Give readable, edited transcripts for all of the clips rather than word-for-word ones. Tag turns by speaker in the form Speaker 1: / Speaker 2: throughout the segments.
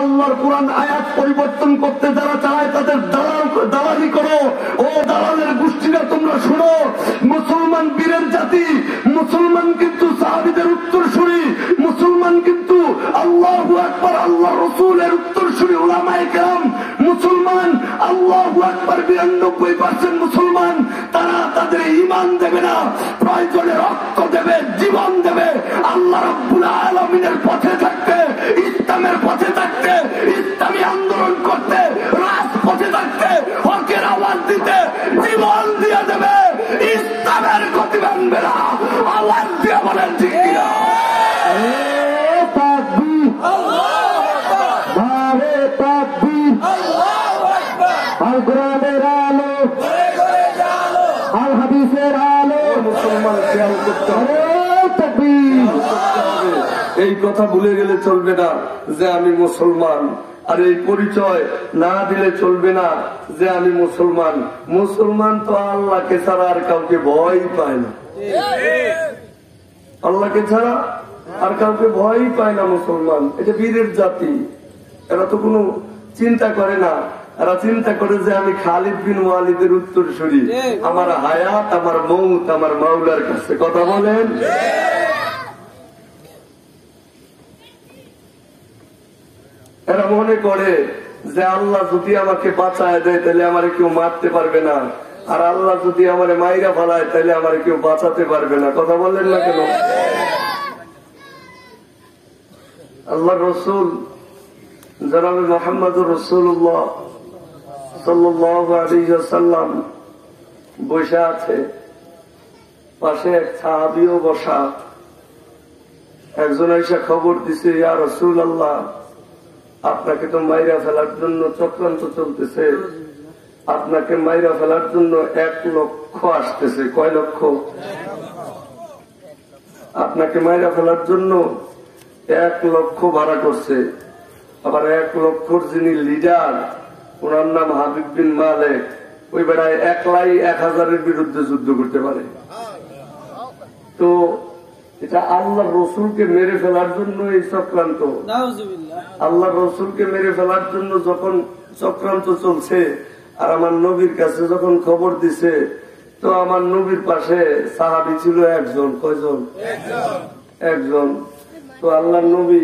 Speaker 1: আল্লাহর কোরআন আয়াত পরিবর্তন করতে যারা চায় তাদের দালালি করো। ও দালালের গোষ্ঠীরা তোমরা শুনো, মুসলমান বীরের জাতি, মুসলমান কিন্তু সাহাবীদের উত্তরসূরি, মুসলমান কিন্তু আল্লাহু আকবার আল্লাহ রসুলের উত্তরসূরি উলামায়ে কেরাম, মুসলমান আল্লাহু আকবার 92% মুসলমান। তারা তাদের ঈমান দেবে না, প্রয়োজনে রক্ত দেবে, জীবন দেবে আল্লাহ রাব্বুল আলামিনের পথে থাকতে, ইসলামের পথে থাকতে, ইসলামী আন্দোলন করতে, রাজপথে থাকতে, হকের আওয়াজ দিতে জীবন দিয়ে দেবে। ইসলামের গতি ভাঙবে না। আওয়াজ দিয়ে বলেন ঠিক কিনা? আল কোরআনের আলো, আল হাদিসের আলো, মুসলমান খেয়াল করতে হবে। এই কথা ভুলে গেলে চলবে না যে আমি মুসলমান, আর এই পরিচয় না দিলে চলবে না যে আমি মুসলমান। মুসলমান তো আল্লাহকে ছাড়া আর কাউকে ভয় পায় না, আল্লাহকে ছাড়া আর কাউকে ভয় পায় না মুসলমান। এটা বীরের জাতি, এরা তো কোনো চিন্তা করে না। এরা চিন্তা করে যে আমি খালিদ বিন ওয়ালিদের উত্তরসূরি, আমার হায়াত আমার মৌত আমার মাওলার কাছে। কথা বলেন। এরা মনে করে যে আল্লাহ যদি আমাকে বাঁচায় দেয় তাহলে আমার কেউ মারতে পারবে না, আর আল্লাহ যদি আমার মাইরা ফেলায় তাহলে আমার কেউ বাঁচাতে পারবে না। কথা বলেন না কেন? আল্লাহ রসুল জনাবে মুহাম্মদুর রাসূলুল্লাহ সাল্লাল্লাহু আলাইহি ওয়াসাল্লাম বসে আছে, পাশে এক সাহাবীও বসা। একজন এসে খবর দিছে, ইয়া রাসূলুল্লাহ, আপনাকে তো মাইরা ফেলার জন্য চক্রান্ত চলতেছে, আপনাকে মাইরা ফেলার জন্য 1 লক্ষ আসতেছে। কয় লক্ষ? আপনাকে মাইরা ফেলার জন্য 1 লক্ষ ভাড়া করছে। আবার 1 লক্ষর যিনি লিডার, ওনার নাম হাবিব বিন মালেক। ওই বেড়ায় একলাই 1000-এর বিরুদ্ধে যুদ্ধ করতে পারে। তো এটা আল্লাহ রসুলকে মেরে ফেলার জন্য এই চক্রান্ত। আল্লাহ রসুলকে মেরে ফেলার জন্য যখন চক্রান্ত চলছে, আর আমার নবীর কাছে যখন খবর দিছে, তো আমার নবীর পাশে সাহাবী ছিল একজন। কয়জন? একজন। তো আল্লাহ নবী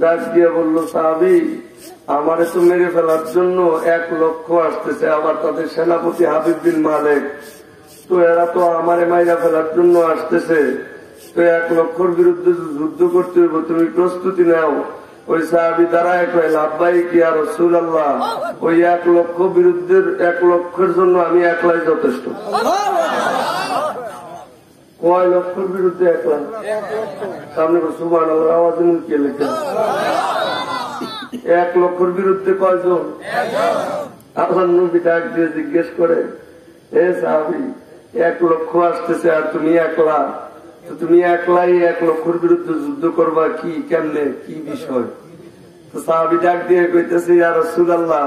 Speaker 1: ডাক দিয়ে বলল, সাহাবী, আমারে তো মেরে ফেলার জন্য 1 লক্ষ আসতেছে, আবার তাদের সেনাপতি হাবিব বিন মালেক, তো এরা তো আমারে মাইরা ফেলার জন্য আসতেছে, তো 1 লক্ষর বিরুদ্ধে যুদ্ধ করতে হইব, তুমি প্রস্তুতি নাও। ওই সাহাবী দাঁড়ায় কয়, লাব্বাইক ইয়া রাসূলুল্লাহ, ওই 1 লক্ষ বিরুদ্ধের 1 লক্ষের জন্য আমি একলাই যথেষ্ট। কয় লক্ষের বিরুদ্ধে 1 লাখ? সামনে সুবহানাল্লাহ আওয়াজ কে লেখে? 1 লক্ষের বিরুদ্ধে কয়জন? আল্লাহ নবী ডাক দিয়ে জিজ্ঞেস করে, এ সাহাবী, 1 লক্ষ আসতেছে আর তুমি একলা, তো তুমি একলাই 1 লক্ষের বিরুদ্ধে যুদ্ধ করবা, কি কেমনে, কি বিষয়? তো সাহাবী ডাক দিয়ে কইতেছে, ইয়া রাসূলুল্লাহ,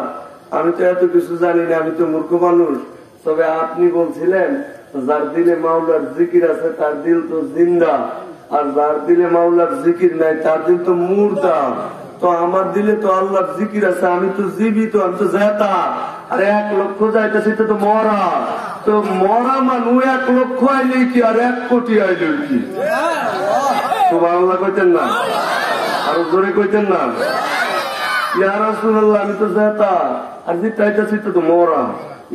Speaker 1: আমি তো এত কিছু জানি না, আমি তো মূর্খ মানুষ। তবে আপনি বলছিলেন যার দিলে মাওলার জিকির আছে তার দিল তো জিন্দা, আর যার দিলে মাওলার জিকির নাই তার দিল তো মুর্দা। তো আমার দিলে তো আল্লাহর জিকির আছে, আমি তো জীবিত, আমি তো জেতা। আর 1 লক্ষ যাইতেছে তো মরা। তো মরা মানুষ 1 লক্ষ আইলে কি আর 1 কোটি আইলে কি? সুবহানাল্লাহ কইতেন না? আরো জোরে কইতেন না? ইয়া রাসূলুল্লাহ, আমি তো জেতা, আর জিতাইতেছি তো মরা।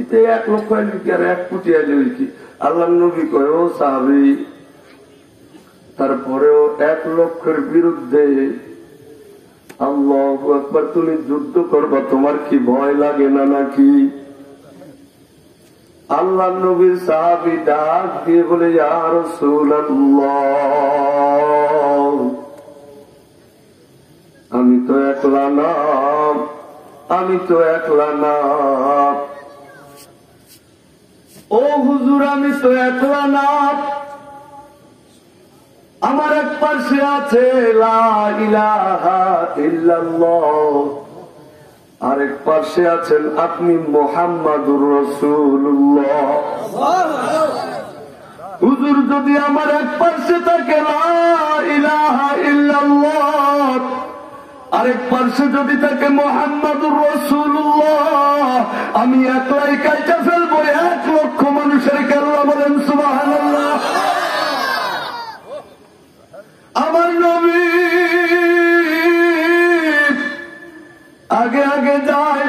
Speaker 1: এতে 1 লক্ষ আইলে কি আর 1 কোটি আইলে কি? আল্লাহ নবী কয়, ও সাহাবী, তারপরেও 1 লক্ষের বিরুদ্ধে আল্লাহু আকবার তুমি যুদ্ধ করবা, তোমার কি ভয় লাগে না নাকি? আল্লাহ নবীর সাহাবী ডাক দিয়ে বলে, ইয়া রাসূলুল্লাহ, আমি তো একলা না, আমি তো একলা না। ও হুজুর, আমি তো একলা না, আমার এক পাশে আছে লা ইলাহা ইল্লাল্লাহ, আরেক পাশে আছেন আপনি মুহাম্মাদুর রাসূলুল্লাহ। হুজুর, যদি আমার এক পাশে থাকে লা ইলাহা ইল্লাল্লাহ, আরেক পার্শ্বে যদি থাকে মুহাম্মাদুর রাসূলুল্লাহ, আমি একলাই কাইটা ফেলবো 1 লক্ষ মানুষের কেল্লা। বলেন সুবহানাল্লাহ। আমার নবী আগে আগে যায়,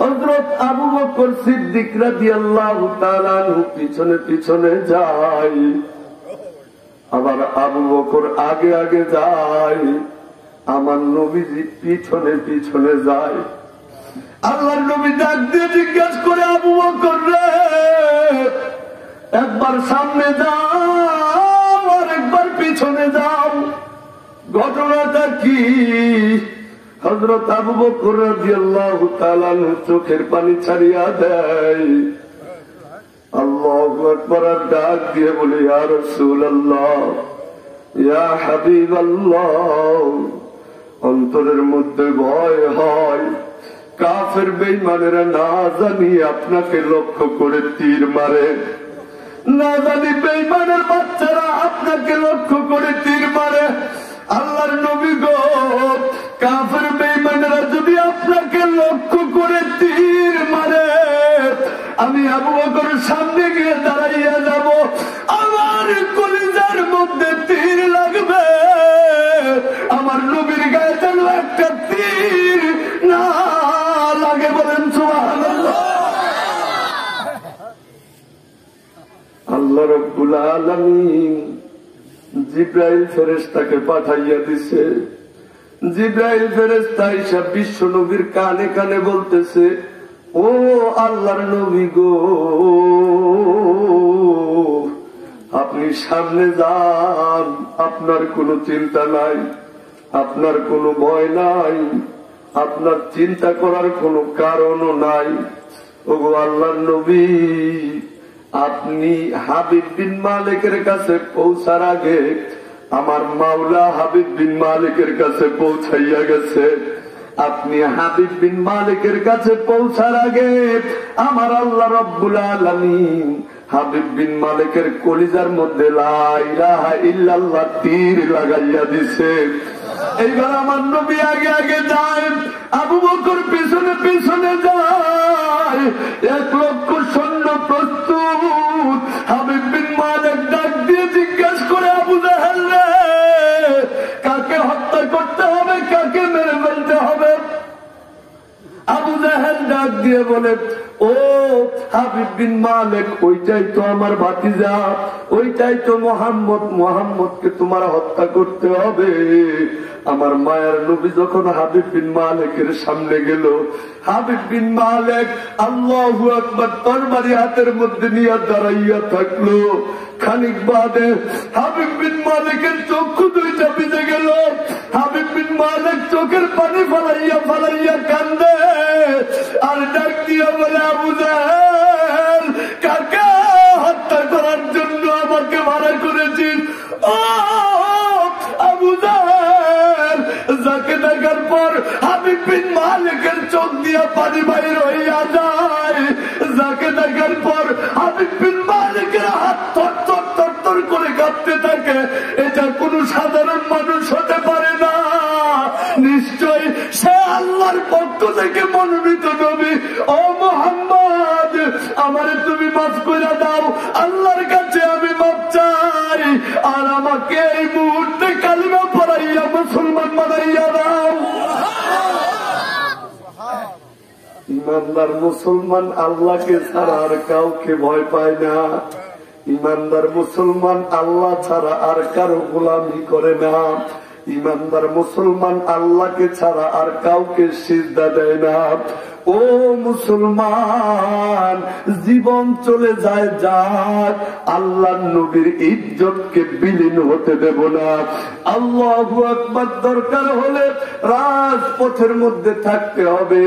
Speaker 1: হযরত আবু বকর সিদ্দিক রাদিয়াল্লাহু তাআলা পিছনে পিছনে যায়, আবার আবু বকর আগে আগে যায়, আমার নবীজি পিছনে পিছনে যায়। আল্লাহর নবী ডাক দিয়ে জিজ্ঞাসা করে, আবু বকর রে, একবার সামনে যাও আর একবার পিছনে যাও, ঘটনাটা কি? হযরত আবু বকর রাদিয়াল্লাহু তাআলা চোখের পানি ছাড়িয়া দেয়। আল্লাহু আকবার ডাক দিয়ে বলে, ইয়া রাসূলুল্লাহ, ইয়া হাবিবাল্লাহ, অন্তরের মধ্যে ভয় হয় কাফের বেঈমানেরা না জানি আপনাকে লক্ষ্য করে তীর মারে, না জানি বেঈমানের বাচ্চারা আপনাকে লক্ষ্য করে তীর মারে। আল্লাহর নবী গো, কাফের বেঈমানেরা যদি আপনাকে লক্ষ্য করে তীর মারে, আমি আবু বকরের সামনে গিয়ে দাঁড়াইয়া যাব, আমার কলিজার মধ্যে তীর লাগবে, আমার নবীর গায়ে যেন একটা তীর না লাগে। বলেন সুবহানাল্লাহ। আল্লাহ রাব্বুল আলামিন জিবরাইল ফেরেশতাকে পাঠাইয়া দিছে। জিবরাইল ফেরেশতা এসে বিশ্ব নবীর কানে কানে বলতেছে, ও আল্লাহর নবী গো, আপনি সামনে যান, আপনার কোনো চিন্তা নাই, আপনার কোনো ভয় নাই, আপনার চিন্তা করার কোনো কারণও নাই। ওগো আল্লাহর নবী, আপনি হাবিব বিন মালিকের কাছে পৌঁছার আগে আমার মাওলা হাবিব বিন মালিকের কাছে পৌঁছাইয়া গেছে। আপনি হাবিব বিন মালিকের কাছে পৌঁছার আগে আমার আল্লাহ রাব্বুল আলামিন হাবিব বিন মালিকের কলিজার মধ্যে লা ইলাহা ইল্লাল্লাহ তীর লাগাইয়া দিছে। এইবার আমার নবী আগে আগে যায়, আবু বকর পিছনে পিছনে যায়, 1 লক্ষ সৈন্য প্রস্তুত। হাবিব বিন মালিক ডাক দিয়ে জিজ্ঞাসা করে, আবু জাহেল রে, কাকে হত্যা করতে হবে, কাকে মেরে ফেলতে হবে? আবু জাহেল ডাক দিয়ে বলে, ও হাবিব বিন মালিক, ওইটাই তো আমার ভাতিজা, ওইটাই তো মোহাম্মদ, মোহাম্মদকে তোমার হত্যা করতে হবে। আমার মায়ের নবী যখন হাবিব বিন মালিকের সামনে গেল, হাবিব বিন মালিক আল্লাহু আকবার তরবারি হাতের মধ্যে নিয়ে দাঁড়াইয়া থাকলো। খানিক বাদে হাবিব বিন মালিকের চক্ষু দুইটা ভিজে গেল। হাবিব বিন মালিক চোখের পানি ফালাইয়া ফালাইয়া কান্দে আর ডাক দিয়া বলে, আবু জাহেল, কাকে হত্যা করার জন্য আমাকে ভাড়া করেছিস? ও আবু জাহেল, যাকে দেখার পর হাবিব বিন মালিকের চোখ দিয়া পানি বাইর হইয়া যায়, যাকে দেখার পর হাবিব বিন মালিকের হাত থর থর থর থর করে কাঁপতে থাকে, এটা কোন সাধারণ মানুষ হতে পারে না, নিশ্চয় সে আল্লাহর পক্ষ থেকে মনোনীত নবী। ও মুহাম্মদ, আমারে তুমি মাফ করে দাও, আল্লাহর কাছে আমি মাফ চাই, আর আমাকে এই মুহূর্তে কালিমা পড়াইয়া মুসলমান বানাইয়া দাও। ইমানদার মুসলমান আল্লাহকে ছাড়া আর কাউকে ভয় পায় না। ইমানদার মুসলমান আল্লাহ ছাড়া আর কারো গোলামি করে না। ইমানদার মুসলমান আল্লাহকে ছাড়া আর কাউকে সিজদা দেয় না। ও মুসলমান, জীবন চলে যায় যাক, আল্লাহর নবীর ইজ্জতকে বিলীন হতে দেব না। আল্লাহু আকবার, দরকার হলে রাজপথের মধ্যে থাকতে হবে,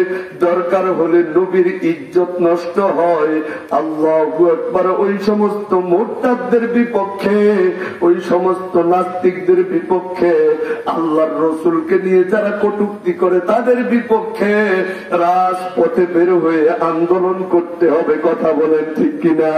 Speaker 1: দরকার হলে নবীর ইজ্জত নষ্ট হয়। আল্লাহু আকবার, ওই সমস্ত মুরতাদদের বিপক্ষে, ওই সমস্ত নাস্তিকদের বিপক্ষে, আল্লাহর রসুলকে নিয়ে যারা কটূক্তি করে তাদের বিপক্ষে রাজপথে বের হয়ে আন্দোলন করতে হবে। কথা বলেন ঠিক কিনা?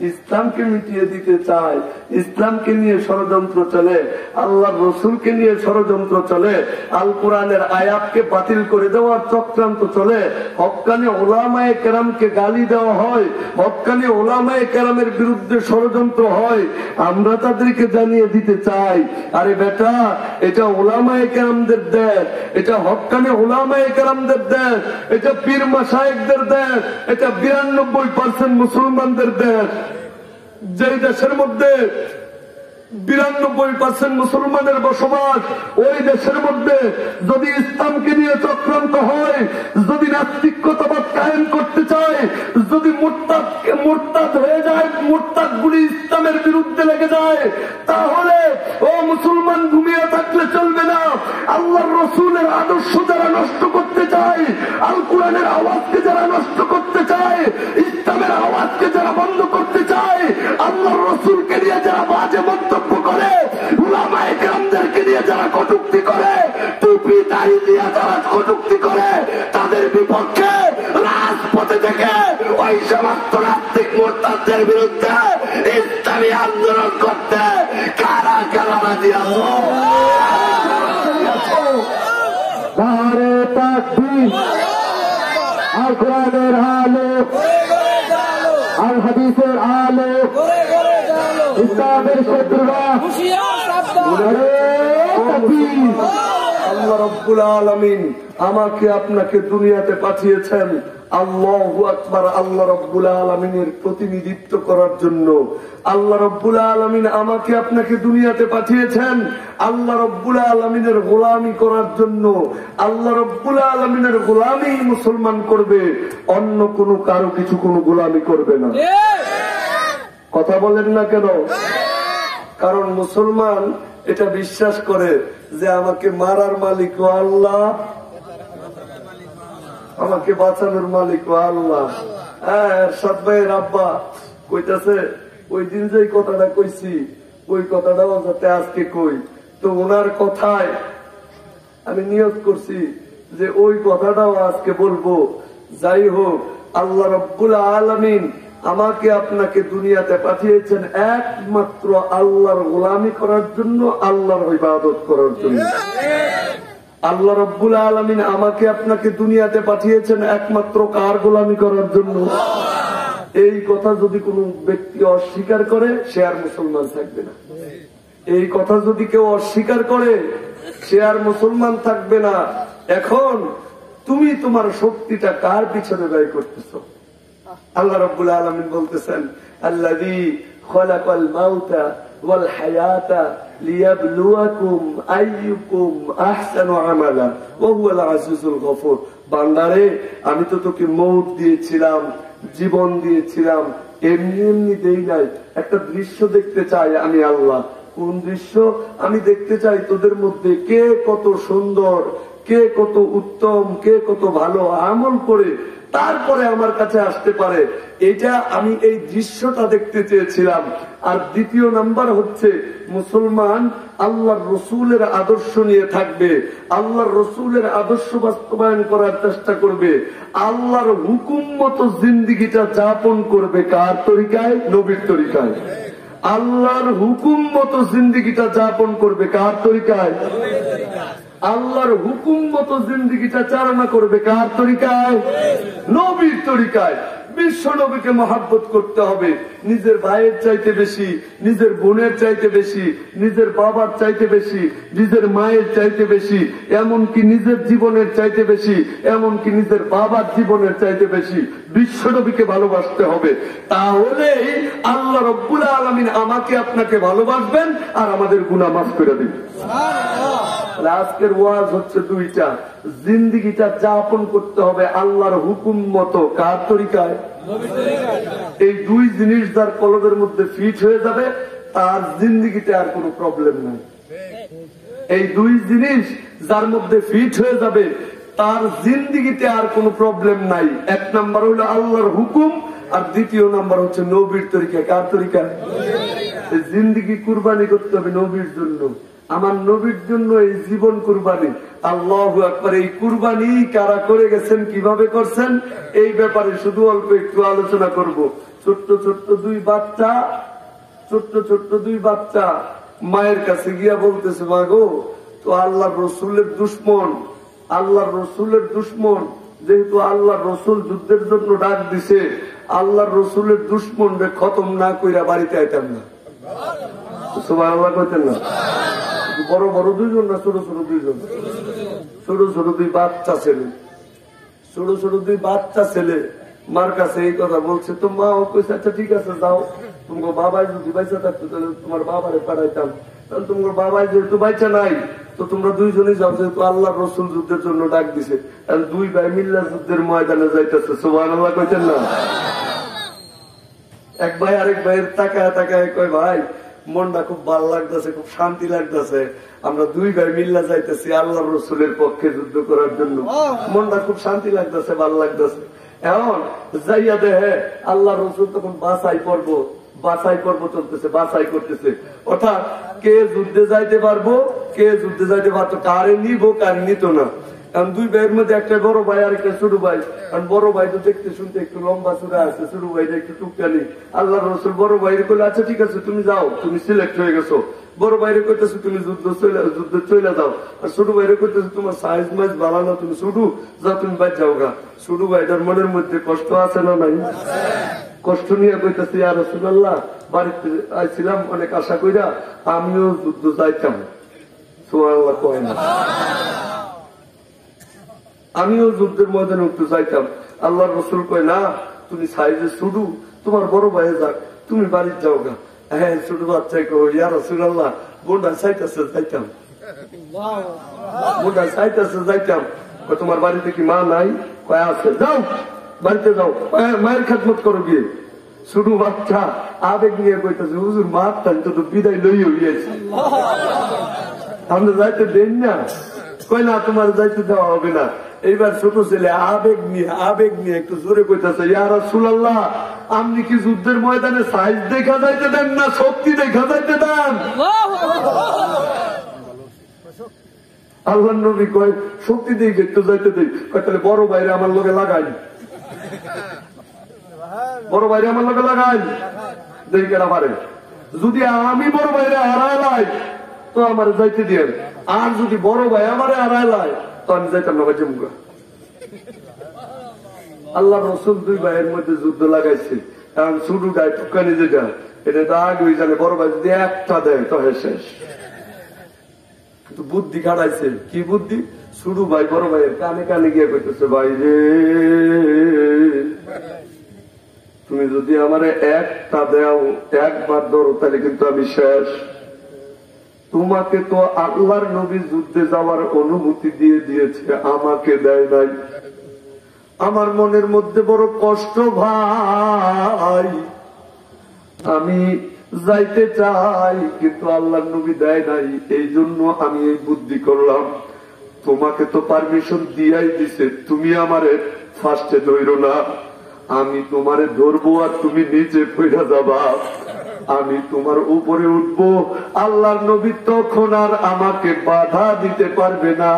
Speaker 1: ইসলামকে মিটিয়ে দিতে চায়, ইসলামকে নিয়ে ষড়যন্ত্র চলে, আল্লাহর রসুলকে নিয়ে ষড়যন্ত্র চলে, আল কোরআনের আয়াতকে বাতিল করে দেওয়ার চক্রান্ত চলে, হক্কানি ওলামায়ে কেরামকে গালি দেওয়া হয়, হক্কানি ওলামায়ে কেরামের বিরুদ্ধে ষড়যন্ত্র হয়, আমরা তাদেরকে জানিয়ে দিতে চাই, আরে বেটা, এটা ওলামায়ে কেরামদের দেশ, এটা হক্কানি ওলামায়ে কেরামদের দেশ, এটা পীর মাশায়েখদের দেশ, এটা 92% মুসলমানদের দেশ। যে দেশের মধ্যে 92% মুসলমানের বসবাস, ওই দেশের মধ্যে যদি ইসলামকে নিয়ে চক্রান্ত হয়, যদি নাস্তিকতাবাদ কায়েম করতে চায়, যদি মুরতাদ হয়ে যায়, মুরতাদ গুলি ইসলামের বিরুদ্ধে লেগে যায়, তাহলে ও মুসলমান ঘুমিয়ে থাকলে চলবে না। আল্লাহর রসুলের আদর্শ যারা নষ্ট করতে চায়, আল কোরআনের আওয়াজকে যারা নষ্ট করতে চায়, ইসলামের আওয়াজকে যারা বন্ধ করতে চায়, আল্লাহর রসুলকে নিয়ে যারা বাজে মন্তব্য করে, উলামায়ে কেরামদেরকে নিয়ে যারা কটূক্তি করে, টুপি দাড়ি দিয়ে যারা কটূক্তি করে, তাদের বিপক্ষে রাজপথে থেকে ওই সমস্ত নাস্তিক মুরতাদদের বিরুদ্ধে ইসলামী আন্দোলন করতে কারা কারা রাজি আছো?
Speaker 2: নারে তাকবীর, আল কোরআনের আলোক, আল হাদিসের আলোক, ইসলামের শত্রুরা নারে তাকবীর।
Speaker 1: আল্লাহ রাব্বুল আলামিন আমাকে আপনাকে দুনিয়াতে পাঠিয়েছেন আল্লাহু আকবার, আল্লাহ রাব্বুল আলামিনের প্রতিনিধিত্ব করার জন্য। আল্লাহ রাব্বুল আলামিন আমাকে আপনাকে দুনিয়াতে পাঠিয়েছেন আল্লাহ রাব্বুল আলামিনের গোলামি করার জন্য। আল্লাহ রাব্বুল আলামিনের গোলামি মুসলমান করবে, অন্য কোনো কারো কিছু কোনো গোলামি করবে না। কথা বলেন না কেন? কারণ মুসলমান এটা বিশ্বাস করে যে আমাকে মারার মালিক ও আল্লাহ, আমাকে বাঁচানোর মালিক ও আল্লাহ। হ্যাঁ, এরশাদ ভাইয়ের আব্বা কইতাছে, ওই দিন যে কথাটা কইছি ওই কথাটাও যাতে আজকে কই। তো ওনার কথায় আমি নিয়ত করছি যে ওই কথাটাও আজকে বলবো। যাই হোক, আল্লাহ রাব্বুল আলামিন আমাকে আপনাকে দুনিয়াতে পাঠিয়েছেন একমাত্র আল্লাহর গোলামি করার জন্য, আল্লাহর ইবাদত করার জন্য। আল্লাহ রাব্বুল আলামিন আমাকে আপনাকে দুনিয়াতে পাঠিয়েছেন একমাত্র কার গোলামি করার জন্য? এই কথা যদি কোনো ব্যক্তি অস্বীকার করে, সে আর মুসলমান থাকবে না। এই কথা যদি কেউ অস্বীকার করে, সে আর মুসলমান থাকবে না। এখন তুমি তোমার শক্তিটা কার পিছনে ব্যয় করতেছ? আল্লাহ রাব্বুল আলামিন বলতেছেন, আল্লাযী খালাকাল মাউতা ওয়াল হায়াতা লিয়াবলুয়াকুম আইয়ুকুম আহসানু আমালা ওয়া হুয়াল আজিজুল গফুর। বান্দারে, আমি তো তোকে মৌত দিয়েছিলাম, জীবন দিয়েছিলাম, এমনি এমনি দেই নাই। একটা দৃশ্য দেখতে চাই আমি আল্লাহ। কোন দৃশ্য? আমি দেখতে চাই তোদের মধ্যে কে কত সুন্দর, কে কত উত্তম, কে কত ভালো আমল করে তারপরে আমার কাছে আসতে পারে। এটা আমি এই দৃশ্যটা দেখতে চেয়েছিলাম। আর দ্বিতীয় নাম্বার হচ্ছে, মুসলমান আল্লাহর রসুলের আদর্শ নিয়ে থাকবে, আল্লাহর রসুলের আদর্শ বাস্তবায়ন করার চেষ্টা করবে, আল্লাহর হুকুম মতো জিন্দিগিটা যাপন করবে। কার তরিকায়? নবীর তরিকায়। আল্লাহর হুকুম মতো জিন্দিগিটা যাপন করবে। কার তরিকায়? আল্লাহর হুকুম মতো জিন্দিগিটা চালনা করবে। কার তরিকায়? নবীর তরিকায়। বিশ্ব নবীকে মহাব্বত করতে হবে, নিজের ভাইয়ের চাইতে বেশি, নিজের বোনের চাইতে বেশি, নিজের বাবার চাইতে বেশি, নিজের মায়ের চাইতে বেশি, এমনকি নিজের জীবনের চাইতে বেশি, এমনকি নিজের বাবার জীবনের চাইতে বেশি বিশ্ব নবীকে ভালোবাসতে হবে। তাহলেই আল্লাহ রাব্বুল আলামিন আমাকে আপনাকে ভালোবাসবেন আর আমাদের গুনাহ মাফ করে দিবেন। আজকের ওয়াজ হচ্ছে দুইটা, জিন্দিগিটা যাপন করতে হবে আল্লাহর হুকুম মতো। কার তরিকায়? এই দুই জিনিস যার কলবের মধ্যে ফিট হয়ে যাবে, তার জিন্দিগিতে আর কোনো প্রবলেম নাই। এই দুই জিনিস যার মধ্যে ফিট হয়ে যাবে, তার জিন্দিগিতে আর কোনো প্রবলেম নাই। এক নাম্বার হলো আল্লাহর হুকুম, আর দ্বিতীয় নাম্বার হচ্ছে নবীর তরিকা। কার তরিকা? জিন্দিগি কুরবানি করতে হবে নবীর জন্য। আমার নবীর জন্য এই জীবন কুরবানি। আল্লাহু আকবার। এই কুরবানি কারা করে গেছেন, কিভাবে করছেন, এই ব্যাপারে শুধু অল্প একটু আলোচনা করব। ছোট্ট ছোট্ট দুই বাচ্চা মায়ের কাছে গিয়া বলতেছে, মা গো, তো আল্লাহ রসুলের দুশ্মন, যেহেতু আল্লাহ রসুল যুদ্ধের জন্য ডাক দিছে, আল্লাহ রসুলের দুশ্মন রে খতম না কইরা বাড়িতে আইতাম না। সুবহানাল্লাহ কইতেন না? বড় বড় দুইজন না ছোট ছোট দুইজন? ছোট ছোট দুই বাচ্চা ছেলে মার কাছে এই কথা বলছে। তো মা ও কইছে, আচ্ছা ঠিক আছে যাও, তোমার বাবাই যদি বাইচা থাকতো তাহলে তোমার বাবারে পাঠাইতাম, তাহলে তোমার বাবাই যেহেতু বাইচা নাই তো তোমরা দুইজনই যাও, যেহেতু আল্লাহ রসুল যুদ্ধের জন্য ডাক দিছে। দুই ভাই মিল্লা যুদ্ধের ময়দানে যাইতেছে। সুবহানাল্লাহ কইতেন না? এক ভাই আরেক ভাইয়ের তাকায় কয়, ভাই মনটা খুব ভালো লাগতেছে, খুব শান্তি লাগতেছে, আমরা দুই ভাই মিল্লা যাইতেছি আল্লাহ রসুলের পক্ষে যুদ্ধ করার জন্য, মনটা খুব শান্তি লাগতেছে, ভালো লাগতেছে। এখন যাইয়া দেহে আল্লাহ রসুল তখন বাছাই পর্ব চলতেছে, বাছাই করতেছে, অর্থাৎ কে যুদ্ধে যাইতে পারবো, কে যুদ্ধে যাইতে পারতো, কারে নিব কার নিত না। কারণ দুই ভাইয়ের মধ্যে একটা বড় ভাই আর একটা ছোট ভাই। কারণ বড় ভাই তো দেখতে শুনতে একটু লম্বা চূড়া আছে, ছোট ভাইটা একটু টুকটানি। আল্লাহ রসুল বড় ভাইয়ের কইলে, আচ্ছা ঠিক আছে তুমি যাও, তুমি সিলেক্ট হয়ে গেছো। বড় ভাইরে কইতেছো তুমি যুদ্ধ চলে যাও, আর ছোট ভাইরে কইতেছো তোমার সাইজ মাইজ ভালো না, তুমি ছোট যাও, তুমি বাইর যাও গা। ছোট ভাইটার মনের মধ্যে কষ্ট আছে না নাই? কষ্ট নিয়ে কইতেছে, ইয়া রাসূলুল্লাহ, বাড়িতে আইছিলাম অনেক আশা কইরা, আমিও যুদ্ধ যাইতাম। সুবহানাল্লাহ কয় না? আমিও যুদ্ধের ময়দানে উঠতে চাইতাম। আল্লাহ রসুল কয়, না তুমি সাইজে শুরু, তোমার বড় ভাইয়ে যাক, তুমি বাড়ির যাও গা। হ্যাঁ, ছোট বাচ্চাই কো, ইয়া রাসূলুল্লাহ, বোনটা চাইতেছে যাইতাম, তোমার বাড়িতে কি মা নাই? কয় আছে, যাও বাড়িতে যাও, মায়ের খেদমত করো গিয়ে। ছোট বাচ্চা আবেগ নিয়ে কইতেছে, হুজুর মার তো বিদায় লই হইয়াছি, আমরা যাইতে দেন না। কয় না, তোমার যাইতে দেওয়া হবে না। এইবার ছোট ছেলে আবেগ নিয়ে একটু জোরে কইতেছে, ইয়া রাসূলুল্লাহ, আপনি কি যুদ্ধের ময়দানে সাইজ দেখা যাইতে দেন না শক্তি দেখা যাইতে দেন? আল্লাহ নবী কয়, শক্তি দিয়ে একটু যাইতে দেই। তাহলে বড় ভাইরে আমার লগে লাগাই, দেখি কেনা পারে। যদি আমি বড় ভাইরে হারাইলাই তো আমার যাইতে দিয়ে, আর যদি বড় ভাই আমারে হারাইলাই তো আমি যাইতাম না। বাজে মুখা আল্লাহ রসুল দুই ভাইয়ের মধ্যে যুদ্ধ লাগাইছে। কারণ ছোট গায়ে টুকানি যেটা, এটা তো আগে জানে, বড় ভাই যদি একটা দেয় তো শেষ। কিন্তু বুদ্ধি খাটাইছে। কি বুদ্ধি? ছোট ভাই বড় ভাইয়ের কানে কানে গিয়ে কইতেছে, ভাই রে, তুমি যদি আমারে একটা দেও, একবার ধরো, তাহলে কিন্তু আমি শেষ। তোমাকে তো আল্লাহর নবী যুদ্ধে যাওয়ার অনুমতি দিয়ে দিয়েছে, আমাকে দেয় নাই। আমার মনের মধ্যে বড় কষ্ট ভাই, আমি যাইতে চাই কিন্তু আল্লাহর নবী দেয় নাই, এই জন্য আমি এই বুদ্ধি করলাম। তোমাকে তো পারমিশন দিয়াই দিছে, তুমি আমারে ফার্স্টে ধরো না, আমি তোমারে ধরবো আর তুমি নিচে পড়ে যাবা, আমি তোমার উপরে উঠবো। আল্লাহর নবী তখন আর আমাকে বাধা দিতে পারবে না।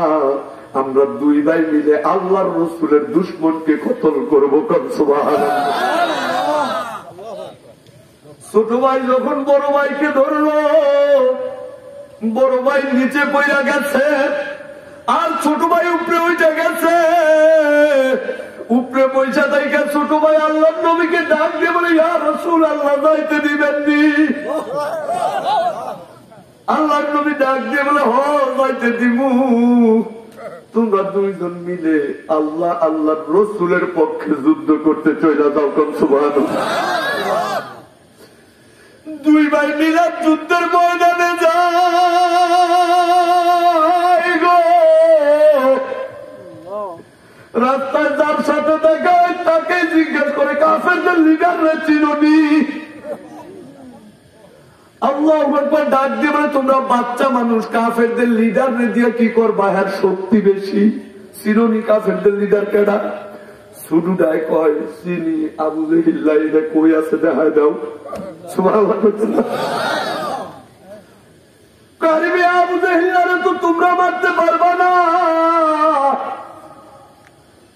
Speaker 1: আমরা দুই ভাই মিলে আল্লাহর রসুলের দুশ্মনকে কতল করবো। সুবহানাল্লাহ। ছোট ভাই যখন বড় ভাইকে ধরলো, বড় ভাই নিচে পড়ে গেছে আর ছোট ভাই উপরে উঠে গেছে। উপরে পয়সা থেকে ছোট ভাই আল্লাহর নবীকে ডাক দিয়ে বলে, ইয়া রাসূল, আল্লাহ যাইতে দিবেননি? আল্লাহর নবী ডাক দিয়ে বলে, হ যাইতে দিমু। তোমরা দুইজন মিলে আল্লাহর রসুলের পক্ষে যুদ্ধ করতে চলে যাও। সুবহানাল্লাহ। দুই ভাই মিলে যুদ্ধের ময়দানে যায় গো। রাস্তায় যার সাথে দেখা তাকে জিজ্ঞেস করে, কাফেরদের লিডাররা চিনোনি? আল্লাহু আকবার ডাক দিয়ে বলে, তোমরা বাচ্চা মানুষ, কাফেরদের লিডার দিয়ে কি করবা? হ্যাঁ, শক্তি বেশি। চিনোনি কাফেরদের লিডার কেডা? শুরুটায় কয়, চিনি, আবু জেহেল। এটা কই আছে দেখায় দাও। সুবহানাল্লাহ। কারিবে আবু জাহিলারে তো তোমরা মারতে পারবা না।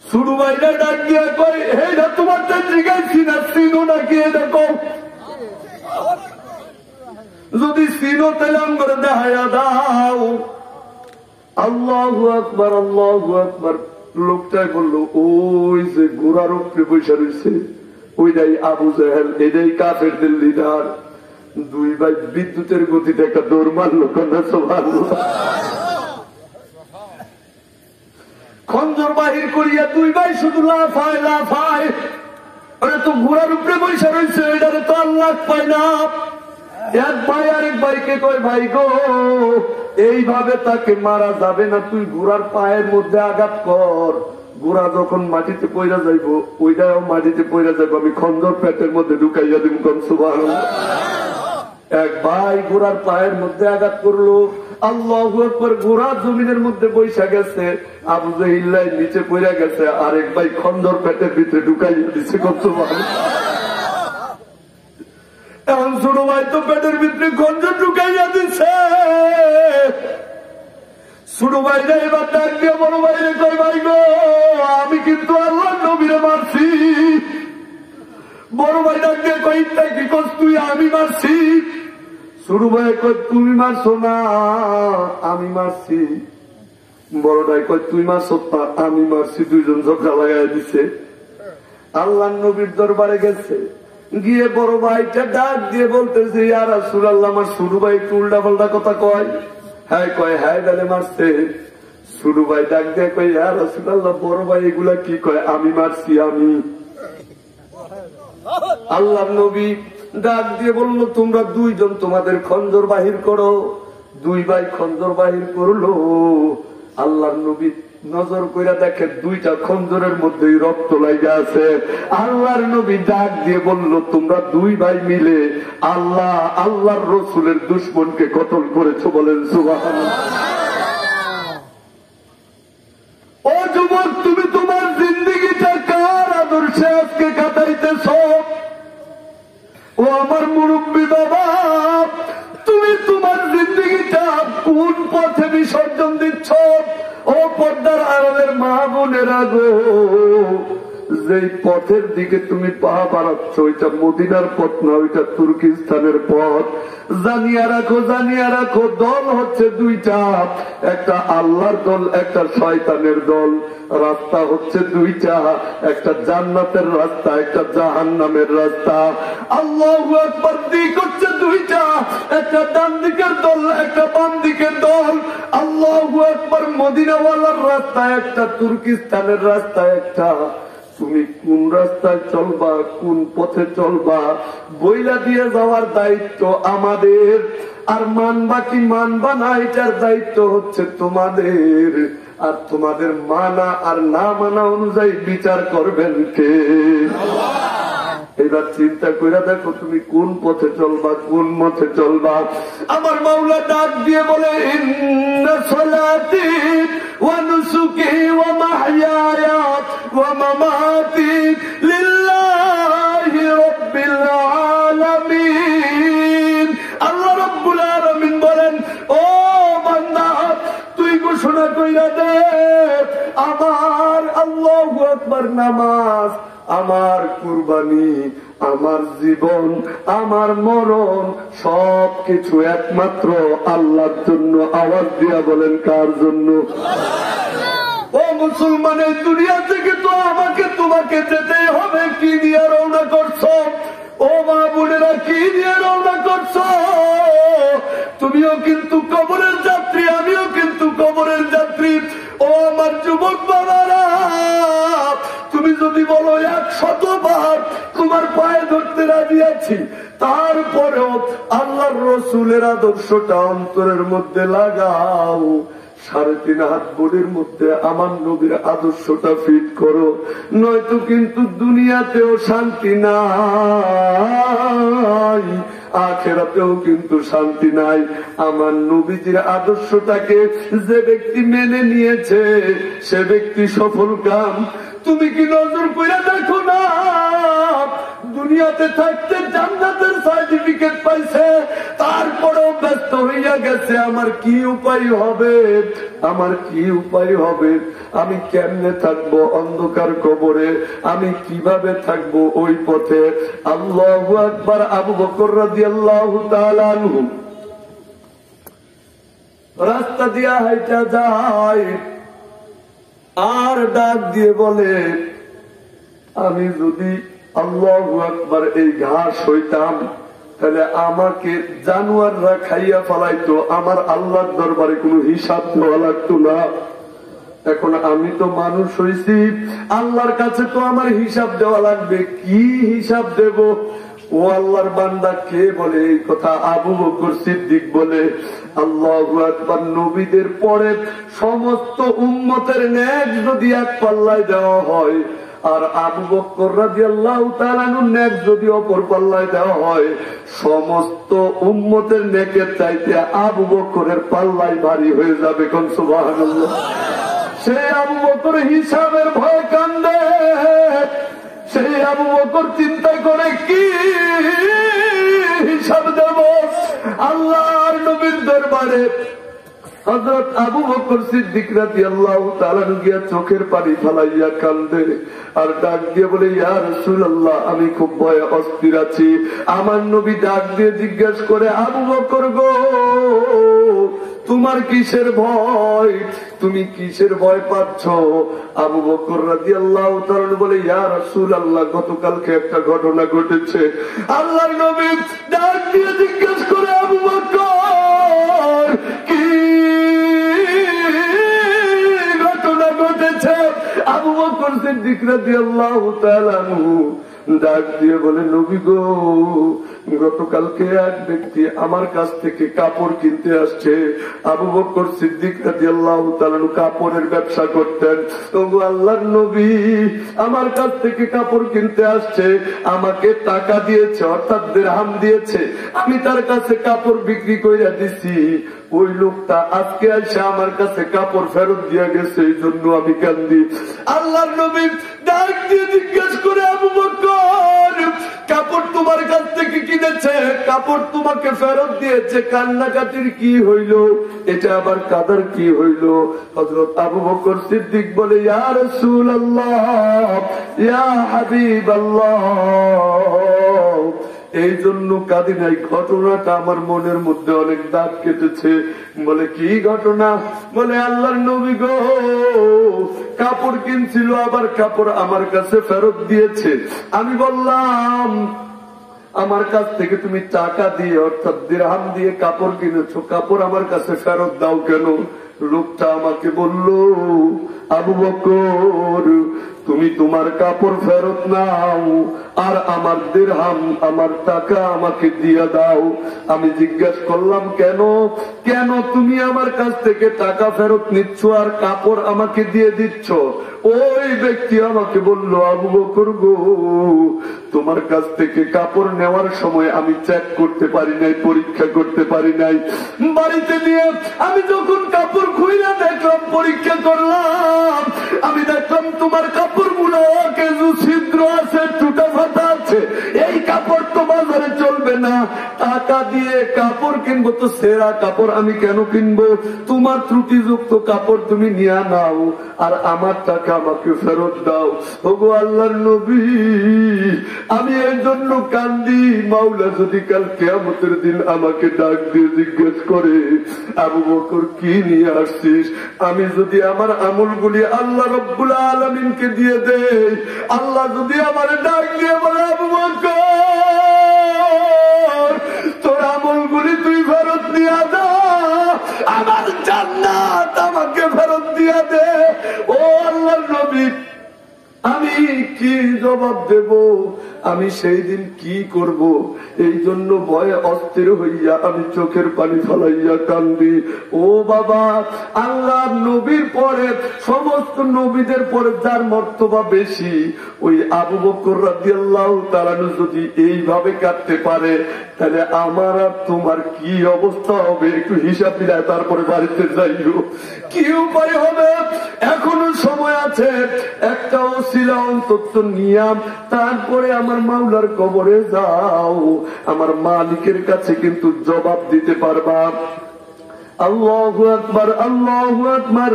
Speaker 1: শুরু ভাইরা ডাক দিয়া কয়, এইটা তোমার তো জিজ্ঞাসি না, চিনো নাকি এটা কও। যদি চিনো তাহলে আম করে দেখাইয়া দাও। আল্লাহু আকবার, আল্লাহু আকবার। লোকটাই বললো, ওই যে ঘোড়ার উপরে বসে রয়েছে ওইটাই আবু জাহেল, এটাই কাফেরদের লিডার। দুই ভাই বিদ্যুতের গতিতে একটা দৌড় মারলো, কন্যা সুবহানাল্লাহ। খঞ্জর বাহির করিয়া দুই ভাই শুধু লাফায় লাফায়। ওরা তো ঘোড়ার উপরে বসে রয়েছে, এটারে তো আল্লাহ পায় না। এক ভাই আরেক ভাইকে কয়, ভাই গো এইভাবে তাকে মারা যাবে না, তুই ঘোড়ার পায়ের মধ্যে আঘাত কর। ঘোড়া যখন মাটিতে পইরা যাইব ওইটাও মাটিতে পইরা যাইব, আমি খঞ্জর পেটের মধ্যে ঢুকাইয়া দিব। সুবহানাল্লাহ। এক ভাই ঘোড়ার পায়ের মধ্যে আঘাত করলো, আল্লাহু আকবার। ঘোড়া জমিনের মধ্যে বৈশা গেছে, আবু জাহিল নিচে পইরা গেছে, আরেক ভাই খঞ্জর পেটের ভিতরে ঢুকাইয়া দিচ্ছে। সুবহানাল্লাহ। এখন ছোট ভাই তো পেটের ভিতরে খঞ্জর ঢুকাইয়া দিচ্ছে। ছোট ভাইরা এবার ডাক দিয়ে বড় ভাইরে কই, ভাই গো আমি কিন্তু আল্লাহ নবীরে মারছি। বড় ভাই ডাক দিয়ে কই, কি কস তুই? আমি মারছি। ছোট ভাই কই, তুমি মারছো না, আমি মারছি। বড় ভাই কই, তুই মারছো না, আমি মারছি। দুইজন ঝগড়া লাগাই দিছে। আল্লাহ নবীর দরবারে গেছে, গিয়ে বড় ভাইটা ডাক দিয়ে বলতেছে, ইয়া রাসূলুল্লাহ, আমার ছোট ভাই একটু উল্টা পাল্টা কথা কয়। হ্যাঁ কয়, হ্যাঁ ডালে মারছে। ছোট ভাই ডাক দিয়ে কয়, ইয়া রাসূলুল্লাহ, বড় ভাই এগুলা কি কয়? আমি মারছি, আমি। আল্লাহ নবী ডাক দিয়ে বলল, তোমরা দুইজন তোমাদের খঞ্জর বাহির করো। দুই ভাই খঞ্জর বাহির করলো। আল্লাহ নবী নজর কইরা দেখে দুইটা খঞ্জরের মধ্যেই রক্ত লাগা আছে। আল্লাহর নবী ডাক দিয়ে বলল, তোমরা দুই ভাই মিলে আল্লাহর রসুলের দুশমনকে কতল করেছো, বলেন সুবহানাল্লাহ। ও যুবক, তুমি তোমার জিন্দেগিটা কার আদর্শে আজকে কাটাইতেছ? ও আমার মুরব্বী বাবা, তুমি তোমার জিন্দেগিটা কোন পথে বিসর্জন দিচ্ছ? ও পর্দার আড়ালের মা বোনেরা গো, যে পথের দিকে তুমি পা বাড়াচ্ছ ওইটা মদিনার পথ না, ওইটা তুর্কিস্তানের পথ। জানিয়া রাখো, জানিয়া রাখো, দল হচ্ছে দুইটা, একটা আল্লাহর দল, একটা শয়তানের দল। রাস্তা হচ্ছে দুইটা, একটা জান্নাতের রাস্তা, একটা জাহান্নামের রাস্তা। আল্লাহু আকবার। দিক হচ্ছে দুইটা, একটা ডান দিকের দল, একটা বাম দিকের দল। আল্লাহু আকবার। মদিনাওয়ালার রাস্তা একটা, তুর্কিস্তানের রাস্তা একটা। তুমি কোন রাস্তায় চলবা, কোন পথে চলবা, বইলা দিয়ে যাওয়ার দায়িত্ব আমাদের। আর মানবা কি মানবা না, এটার দায়িত্ব হচ্ছে তোমাদের। আর তোমাদের মানা আর না মানা অনুযায়ী বিচার করবেন কে? এবার চিন্তা করে দেখো তুমি কোন পথে চলবা, কোন পথে চলবা। আমার মাওলা ডাক দিয়ে বলে, ইন্না সালাতি ওয়া নুসুকি ওয়া মাহইয়ায়া ওয়া মামাতি লিল্লাহি রাব্বিল আলামিন। আল্লাহ রাব্বুল আলামিন বলেন, ও বান্দা তুই ঘোষণা কইরা দে, আমার আল্লাহু আকবার নামাজ, আমার কুরবানি, আমার জীবন, আমার মরণ সবকিছু একমাত্র আল্লাহর জন্য। আওয়াজ দিয়া বলেন, কার জন্য? ও মুসলমানের দুনিয়া থেকে তো আমাকে তোমাকে যেতে হবে। কি দিয়ে রওনা করছো? ও মা বোনেরা, কি দিয়ে রওনা করছো? তুমিও কিন্তু কবরের যাত্রী, আমিও কিন্তু কবরের যাত্রী। ও আমার যুবক বাবারা, তুমি যদি বলো 100 বার তোমার পায়ে ধরতে রাজি আছি, তারপরেও আল্লাহর রসুলের আদর্শটা অন্তরের মধ্যে লাগাও। 3.5 হাত বডির মধ্যে আমার নবীর আদর্শটা ফিট করো, নয়তো কিন্তু দুনিয়াতেও শান্তি নাই, আখেরাতেও কিন্তু শান্তি নাই। আমার নবীজির আদর্শটাকে যে ব্যক্তি মেনে নিয়েছে সে ব্যক্তি সফল কাম। তুমি কি নজর করে দেখো না, দুনিয়াতে থাকতে জান্নাতের সার্টিফিকেট পাইছে, তারপরেও ব্যস্ত হইয়া গেছে আমার কি উপায় হবে, আমার কি উপায় হবে, আমি কেমনে থাকবো অন্ধকার কবরে, আমি কিভাবে থাকবো ওই পথে। আল্লাহু আকবার। আবু বকর রাদিয়াল্লাহু তাআলা আনহু রাস্তা দিয়া হাইটা যায়, আর ডাক দিয়ে বলে, আমি যদি আল্লাহু আকবার এই ঘাস হইতাম তাহলে আমাকে জানোয়াররা খাইয়া ফেলাইতো, আমার আল্লাহর দরবারে কোনো হিসাব দেওয়া লাগতো না। এখন আমি তো মানুষ হইছি, আল্লাহর কাছে তো আমার হিসাব দেওয়া লাগবে, কি হিসাব দেব? ও আল্লাহর বান্দা কে বলে এই কথা? আবু বকর সিদ্দিক বলে, আল্লাহু আকবার। নবীদের পরে সমস্ত উম্মতের নেক যদি এক পাল্লায় দেওয়া হয়, আর আবু বকর রাদিয়াল্লাহু তাআলা আনহুর নেক যদি অপর পাল্লায় দেওয়া হয়, সমস্ত উম্মতের নেকের চাইতে আবু বকরের পাল্লায় ভারী হয়ে যাবে। কোন সুবহানাল্লাহ। সেই আবু বকর হিসাবের ভয় কান্দে, সেই আবু বকর চিন্তা করে কি হিসাব দেব আল্লাহর নবীর দরবারে। হযরত আবু বকর সিদ্দিক রাদিয়াল্লাহু তাআলা গিয়া চোখের পানি ফেলাইয়া কান্দে, আর ডাক দিয়ে বলে, ইয়া রাসূলুল্লাহ, আমি খুব ভয়ে অস্থির আছি। আমার নবী ডাক দিয়ে জিজ্ঞেস করে, আবু বকর গো, তোমার কিসের ভয়, তুমি কিসের ভয় পাচ্ছ? আবু বকর রাদিয়াল্লাহু তাআলা বলে, ইয়া রাসূলুল্লাহ, গতকালকে একটা ঘটনা ঘটেছে। আল্লাহর নবী ডাক দিয়ে জিজ্ঞেস করে, আবু বকর কি ঘটনা ঘটেছে? আবু বকর সিদ্দিক রাদিয়াল্লাহু তাআলা আনহু ডাক দিয়ে বলে, নবী গো, গতকালকে এক ব্যক্তি আমার কাছ থেকে কাপড় কিনতে আসছে। আবু বকর সিদ্দিক রাদিয়াল্লাহু তাআলা কাপড়ের ব্যবসা করতেন। তবু আল্লাহর নবী আমার কাছ থেকে কাপড় কিনতে আসছে, আমাকে টাকা দিয়েছে, অর্থাৎ দিরহাম দিয়েছে, আমি তার কাছে কাপড় বিক্রি করে দিছি। ওই লোকটা আজকে এসে আমার কাছে কাপড় ফেরত দিয়ে গেছে, এই জন্য আমি কান্দি। আল্লাহর নবী ডাক দিয়ে জিজ্ঞেস করে, আবু বকর, কাপড় তোমার কাছ থেকে কিনেছে, কাপড় তোমাকে ফেরত দিয়েছে, কান্নাকাটির কি হইল? এটা আবার কাদার কি হইল? হযরত আবু বকর সিদ্দিক বলে, ইয়া রাসূলুল্লাহ, ইয়া হাবিবাল্লাহ, এই জন্য কাঁদি নাই, ঘটনাটা আমার মনের মধ্যে অনেক দাগ কেটেছে। বলে, কি ঘটনা? বলে, আল্লাহর নবী গো, কাপড় কিনছিল, আবার কাপড় আমার কাছে ফেরত দিয়েছে। আমি বললাম, আমার কাছ থেকে তুমি টাকা দিয়ে, অর্থাৎ দিরহাম দিয়ে কাপড় কিনেছো, কাপড় আমার কাছে ফেরত দাও কেন? লোকটা আমাকে বলল, আবু বকর, তুমি তোমার কাপড় ফেরত নাও, আর আমার দিরহাম, আমার টাকা আমাকে দিয়ে দাও। আমি জিজ্ঞাসা করলাম, কেন? কেন তুমি আমার কাছ থেকে টাকা ফেরত নিচ্ছ আর কাপড় আমাকে দিয়ে দিচ্ছ? ওই ব্যক্তি আমাকে বলল, আবু বকর গো, তোমার কাছ থেকে কাপড় নেওয়ার সময় আমি চেক করতে পারি নাই, পরীক্ষা করতে পারি নাই। বাড়িতে নিয়ে আমি যখন কাপড় খুইলা দেখলাম, পরীক্ষা করলাম, আমি দেখলাম তোমার কাপড়গুলো কিছু ছিদ্র আছে, টুটা ফাটা আছে, এই কাপড় তো বাজারে চলবে না। টাকা দিয়ে কাপড় কিনবো তো সেরা কাপড় আমি কেন কিনবো? তোমার ত্রুটিযুক্ত কাপড় তুমি নিয়ে নাও, আর আমার টাকা আমাকে ফেরত দাও। ওগো আল্লাহর নবী, আমি এই জন্য কান্দি, মাওলা যদি কাল কিয়ামতের দিন আমাকে ডাক দিয়ে জিজ্ঞেস করে, আবু বকর কি নিয়ে আসছিস? আমি যদি আমার আমলগুলি আল্লাহ রব্বুল আলামিনকে দিয়ে দেই, আল্লাহ যদি আমার ডাক দিয়ে বলে, আবু বকর, তোর আমলগুলি তুই ফেরত দিয়া দা, আমার জান্নাত আমাকে ফেরত দিয়া দে। ও আল্লাহর নবী, আমি কি জবাব দেব? আমি সেই দিন কি করব? এই জন্য ভয়ে অস্থির হইয়া আমি চোখের পানি ফেলাইয়া কান্দি। ও বাবা, আল্লাহ নবীর পরে, সমস্ত নবীদের পরে যার মর্তবা বেশি, ওই আবু বকর রাদিয়াল্লাহু তাআলা যদি এইভাবে কাটতে পারে, তাহলে আমার আর তোমার কি অবস্থা হবে? একটু হিসাব মিলায় তারপরে বাড়িতে যাইও। কি উপায় হবে? এখনো সময় আছে, একটা ওসিলা তথ্য নিয়াম তারপরে আমার মাওলার কবরে যাও, আমার মালিকের কাছে কিন্তু জবাব দিতে পারবা। আল্লাহু আকবার, আল্লাহু আকবার।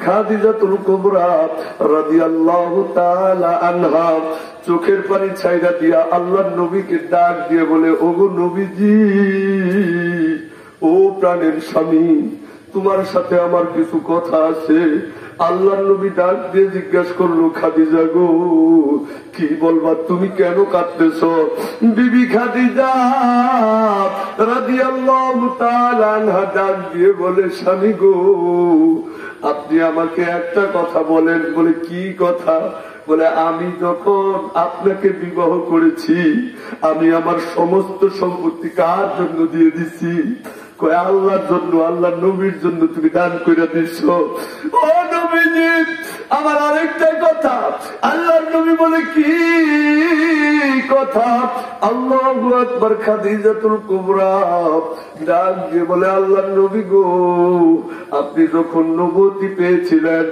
Speaker 1: খাদিজাতুল কুবরা রাদিয়াল্লাহু তাআলা আনহা চোখের পানি ছাইরা দিয়া আল্লাহর নবীকে ডাক দিয়ে বলে, ওগো নবীজি, ও প্রাণের স্বামী, তোমার সাথে আমার কিছু কথা আছে। আল্লাহর নবী ডাক দিয়ে জিজ্ঞাসা করলো, খাদিজা গো, কি বলবা, তুমি কেন কাঁদতেছ? বিবি খাদিজা রাদিয়াল্লাহু তাআলা আনহা ডাক দিয়ে বলে, স্বামী গো, আপনি আমাকে একটা কথা বলেন। বলে, কি কথা? বলে, আমি যখন আপনাকে বিবাহ করেছি আমি আমার সমস্ত সম্পত্তি কার জন্য দিয়ে দিছি? আল্লাহর জন্য, আল্লাহ নবীর জন্য তুমি দান করে দিচ্ছ। ও নবীজি, আমার আরেকটা কথা। আল্লাহর নবী বলে, কি কথা? আল্লাহু আকবার। খাদিজাতুল কুবরা ডাক দিয়ে বলে, আল্লাহর নবী গো, আপনি যখন নবুয়তি পেয়েছিলেন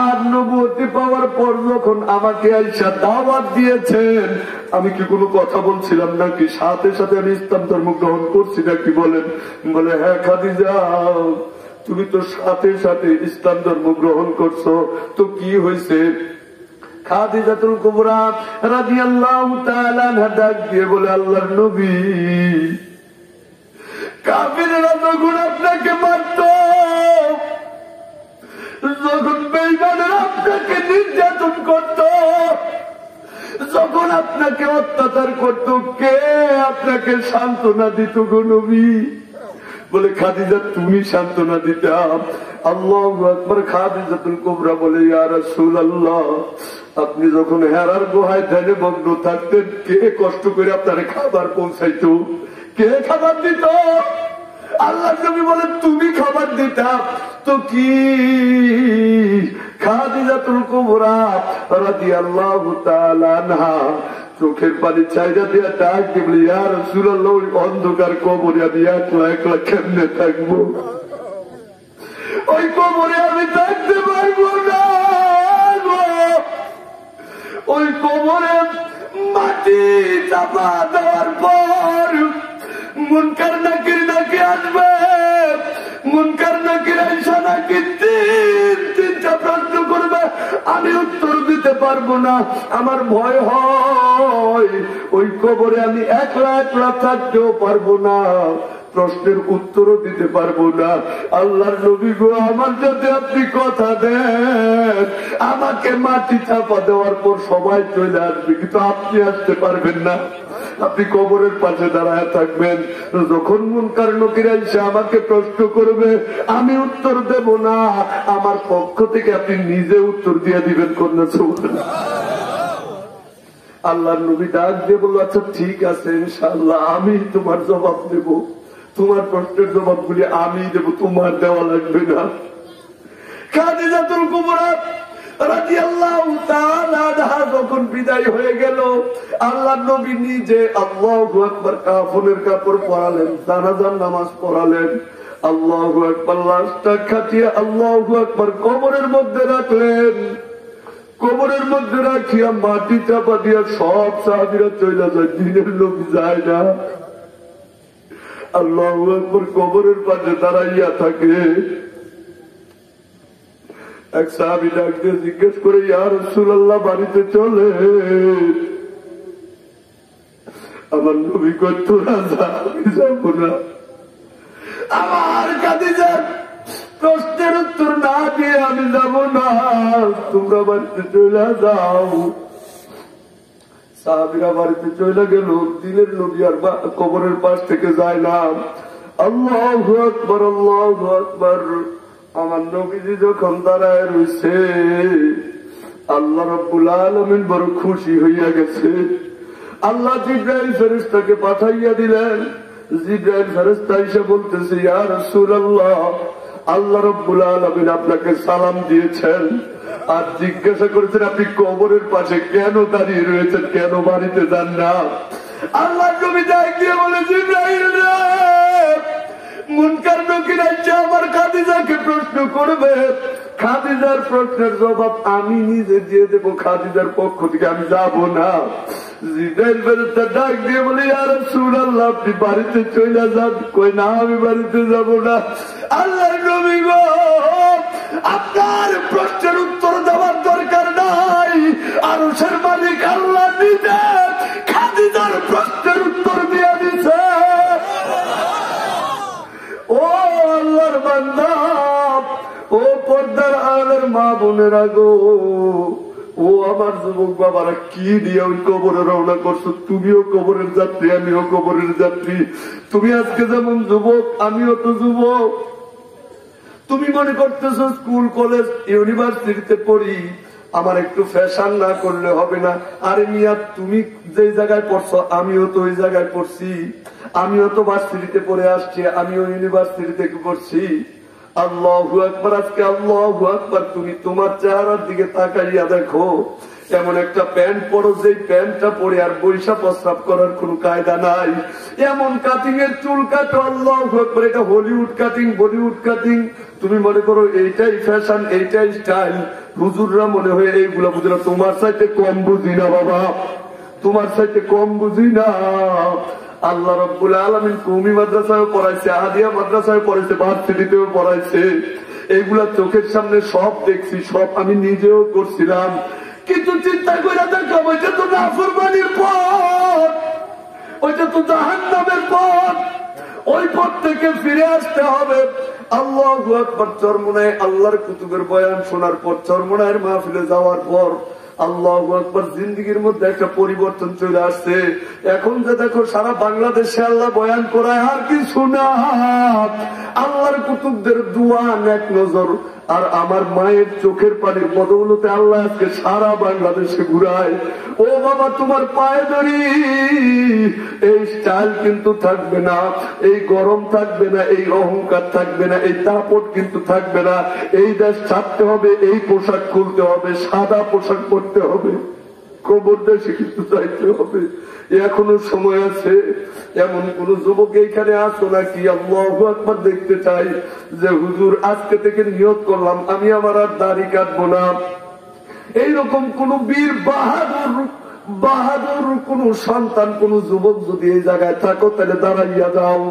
Speaker 1: আর নবুয়তি পাওয়ার পর যখন আমাকে আয়েশা দাওয়াত দিয়েছেন, আমি কি কোনো কথা বলছিলাম নাকি? সাথে সাথে আমি ইসলাম ধর্ম গ্রহণ করছি নাকি? বলেন। বলে, হ্যাঁ খাদিজা, তুমি তো সাথে সাথে ইসলাম ধর্ম গ্রহণ করছো, তো কি হয়েছে? খাদিজাতুল কুবরা রাদিয়াল্লাহু তাআলা আনহা ডাক দিয়ে বলে, আল্লাহর নবী, কাফিররা যখন আপনাকে মারত, যখন বেঈমানরা আপনাকে নির্যাতন করত, যখন আপনাকে অত্যাচার করত, কে আপনাকে সান্ত্বনা দিত গো নবী? বলে, খাদিজা, তুমি সান্ত্বনা দিতাম। আল্লাহু আকবার। খাদিজাতুল কুবরা বলে, ইয়া রাসূলুল্লাহ, আপনি যখন হেরার গুহায় ধ্যানে মগ্ন থাকতেন, কে কষ্ট করে আপনার খাবার পৌঁছাইতো? কে খাবার দিত? আল্লাহ নবী বলে, তুমি খাবার দিতাম তো কি? খাদিজাতুল কুবরা রাদিয়াল্লাহু তাআলা আনহা চোখের পানি চাইরা দিয়া ডাক দিয়ে বলে, ইয়া রাসূলুল্লাহ, ওই অন্ধকার কবরে আমি একলা একলা কেমনে থাকবো? ওই কবরে আমি থাকতে পারবো না। ওই কবরে মাটি চাপা দেওয়ার পর মুনকার নাকির নাকি আসবে। মুনকার নাকির আইসা নাকি তিনটা প্রশ্ন করবে, আমি উত্তর দিতে পারবো না। আমার ভয় হয় ওই কবরে আমি একলা একলা থাকতেও পারবো না, প্রশ্নের উত্তরও দিতে পারবো না। আল্লাহর নবী গো, আমার যদি আপনি কথা দেন, আমাকে মাটি চাপা দেওয়ার পর সবাই চলে আসবে, কিন্তু আপনি আসতে পারবেন না। আপনি কবরের পাশে দাঁড়ায় থাকবেন। যখন মুনকার নকির এসে আমাকে প্রশ্ন করবে, আমি উত্তর দেব না, আমার পক্ষ থেকে আপনি নিজে উত্তর দিয়ে দিবেন। কন্যা সুবহানাল্লাহ। আল্লাহর নবী ডাক দিয়ে বলল, আচ্ছা ঠিক আছে, ইনশাআল্লাহ আমি তোমার জবাব দেব, তোমার প্রশ্নের জবাবগুলি আমি দেব, তোমার দেওয়া লাগবে না। খাদিজাতুল কুবরা রাদিয়াল্লাহু তাআলা আনহা যখন বিদায় হয়ে গেল, আল্লাহর নবী নিজে আল্লাহু আকবার কাফনের কাপড় পরালেন, জানাজার নামাজ পড়ালেন। আল্লাহু আকবার লাশটা খাটিয়ে আল্লাহু আকবার কবরের মধ্যে রাখলেন। কবরের মধ্যে রাখিয়া মাটি চাপা দিয়া সব সাহাবীরা চলে যায়, দিনের লোক যায় না। আল্লাহু আকবার কবরের পাশে দাঁড়াইয়া থাকে। এক সাহাবী ডাক দিয়ে জিজ্ঞেস করে, ইয়া রাসূলুল্লাহ, বাড়িতে চলে। আমার নবী কই, তোরা যা, আমি যাবো না। আমার খাদিজার প্রশ্নের উত্তর না দিয়ে আমি যাব না, তোমরা বাড়িতে চলে যাও। সাহাবীরা বাড়িতে চলে গেল। দিনের নবী আর কবরের পাশ থেকে যায় না। আল্লাহু আকবার, আল্লাহু আকবার। আমার নবীজি যখন দাঁড়ায় রয়েছে, আল্লাহ রাব্বুল আলামিন বড় খুশি হইয়া গেছে। আল্লাহ জিবরাইল ফেরেশতাকে পাঠাইয়া দিলেন। জিবরাইল ফেরেশতা এসে বলতেছে, ইয়া রাসূলুল্লাহ, আল্লাহ রাব্বুল আলামিন আপনাকে সালাম দিয়েছেন আর জিজ্ঞাসা করেছেন আপনি কবরের পাশে কেন দাঁড়িয়ে রয়েছেন, কেন বাড়িতে যান না? আল্লাহ নবী ডাক দিয়ে বলে, জিবরাইল রে, মুনকার নকির আইসা আমার খাদিজাকে প্রশ্ন করবে, খাদিজার প্রশ্নের জবাব আমি নিজে দিয়ে দেবো, খাদিজার পক্ষ থেকে আমি যাব না। জিব্রাইল ফেরেশতা ডাক দিয়ে বলে, ইয়া রাসূলুল্লাহ আপনি বাড়িতে চলে যান। কই না আমি বাড়িতে যাব না। আল্লাহর নবী গো, আপনার প্রশ্নের উত্তর দেওয়ার দরকার নাই, আরশের মালিক আল্লাহ নিজে খাদিজার প্রশ্নের উত্তর দিয়ে দিছে। ও আল্লাহর বান্দা, ও পর্দার আলের মা বোনেরা গো, ও আমার যুবক বাবারা, কি দিয়ে ওই কবরে রওনা করছো? তুমিও কবরের যাত্রী, আমিও কবরের যাত্রী। তুমি আজকে যেমন যুবক, আমিও তো যুবক। তুমি মনে করতেছো স্কুল কলেজ ইউনিভার্সিটিতে পড়ি, আমার একটু ফ্যাশন না করলে হবে না। আরে মিয়া, তুমি যে জায়গায় পড়ছো আমিও তো ওই জায়গায় পড়ছি, আমিও তো ভার্সিটিতে পড়ে আসছি, আমিও ইউনিভার্সিটি থেকে পড়ছি। আল্লাহু আকবার, আজকে আল্লাহু আকবার। তুমি তোমার চেহারার দিকে তাকাইয়া দেখো, এমন একটা প্যান্ট পরো যেই প্যান্টটা পরে আর বৈশা প্রস্রাব করার কোন কায়দা নাই। এমন কাটিং এর চুল কাটো, আল্লাহু আকবার। এটা হলিউড কাটিং, বলিউড কাটিং। তুমি মনে করো এইটাই ফ্যাশন, এইটাই স্টাইল। হুজুররা মনে হয় এইগুলা বুঝে না। তোমার চাইতে কম বুঝি না বাবা, তোমার চাইতে কম বুঝি না। আল্লাহ রাব্বুল আলামিন কওমি মাদ্রাসায় পড়াইছে, আদিয়া মাদ্রাসায় পড়াইছে, ভার্সিটিতেও পড়াইছে। এইগুলা চোখের সামনে সব দেখছি, সব আমি নিজেও করছিলাম। কিন্তু চিন্তা করে দেখো, ওইটা তো নাফরমানির পথ, ওইটা তো জাহান্নামের পথ। ওই পথ থেকে ফিরে আসতে হবে। আল্লাহু আকবার। চরমোনায় আল্লাহর কুতুবের বয়ান শোনার পর, চরমোনায়ের মাহফিলে যাওয়ার পর আল্লাহু আকবার, জিন্দেগির মধ্যে একটা পরিবর্তন চলে আসছে। এখন যে দেখো সারা বাংলাদেশে আল্লাহ বয়ান করায়, আর কিছু না, আল্লাহর কুতুবদের দোয়া, এক নজর আর আমার মায়ের চোখের পানির বদৌলতে আল্লাহ আজকে সারা বাংলাদেশে ঘুরায়। ও বাবা, তোমার পায়ে ধরি, এই স্টাইল কিন্তু থাকবে না, এই গরম থাকবে না, এই অহংকার থাকবে না, এই দাপট কিন্তু থাকবে না। এই দেশ ছাড়তে হবে, এই পোশাক খুলতে হবে, সাদা পোশাক পরতে হবে, কবর দেশে কিন্তু চাইতে হবে। এখনো সময় আছে। এমন কোন যুবক এইখানে আসো নাকি আল্লাহু আকবার দেখতে চাই যে হুজুর আজকে থেকে নিয়ত করলাম আমি আমার আর দাড়ি কাটবো না। এইরকম কোন বীর বাহাদুর কোন সন্তান, কোন যুবক যদি এই জায়গায় থাকো তাহলে দাঁড়াইয়া যাও।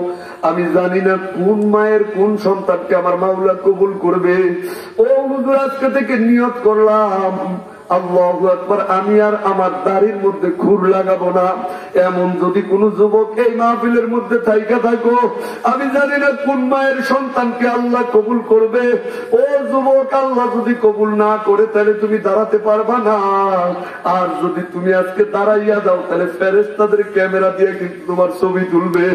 Speaker 1: আমি জানি না কোন মায়ের কোন সন্তানকে আমার মাওলা কবুল করবে। ও হুজুর আজকে থেকে নিয়ত করলাম, আল্লাহু আকবার, আমি আর আমার দাড়ির মধ্যে খুর লাগাবো না। এমন যদি কোন যুবক এই মাহফিলের মধ্যে থাইকা থাকো, আমি জানি না কোন মায়ের সন্তানকে আল্লাহ কবুল করবে। ও যুবক, আল্লাহ যদি কবুল না করে তাহলে তুমি দাঁড়াতে পারবা না। আর যদি তুমি আজকে দাঁড়াইয়া দাও তাহলে ফেরেশতাদের ক্যামেরা দিয়ে কিন্তু তোমার ছবি তুলবে।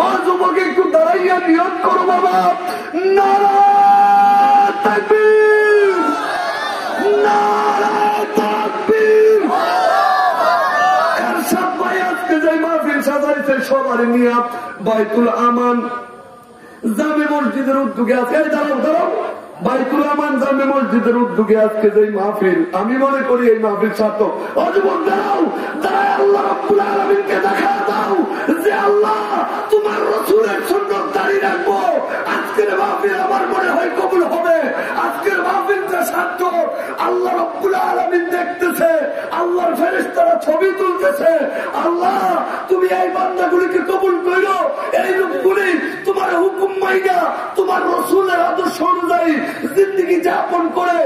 Speaker 1: ও যুবক, একটু দাঁড়াইয়া নিয়ত করো বাবা। নারায়ে তাকবীর, নারায়ে তাকবীর। এরশাদ ভাই আজকে যে মাহফিল সাজাইছে সবার নিয়ে বাইতুল আমান জামে মসজিদের উদ্যোগে আছে। দাঁড়াও, বাইতুল আমান জামে মসজিদের উদ্যোগে আজকে যে মাহফিল, আমি মনে করি এই মাহফিল সার্থক। অযুবক দাঁড়াও, দাঁড়ায় আল্লাহ রাব্বুল আলামিনকে দেখা দাও যে আল্লাহ তোমার রাসূলের সুন্নাত দাঁড়িয়ে রাখবো। আজকের মাহফিল আমার মনে হয় কবুল হবে। আজকের মাহফিলটা সার্থক। আল্লাহ রাব্বুল আলামিন দেখতেছে, আল্লাহর ফেরেশতারা ছবি তুলতেছে। আল্লাহ তুমি এই বান্দাগুলিকে কবুল করো, এই লোকগুলি তোমার হুকুম মাইনা তোমার রাসূলের আদর্শ অনুযায়ী জিন্দেগি যাপন করে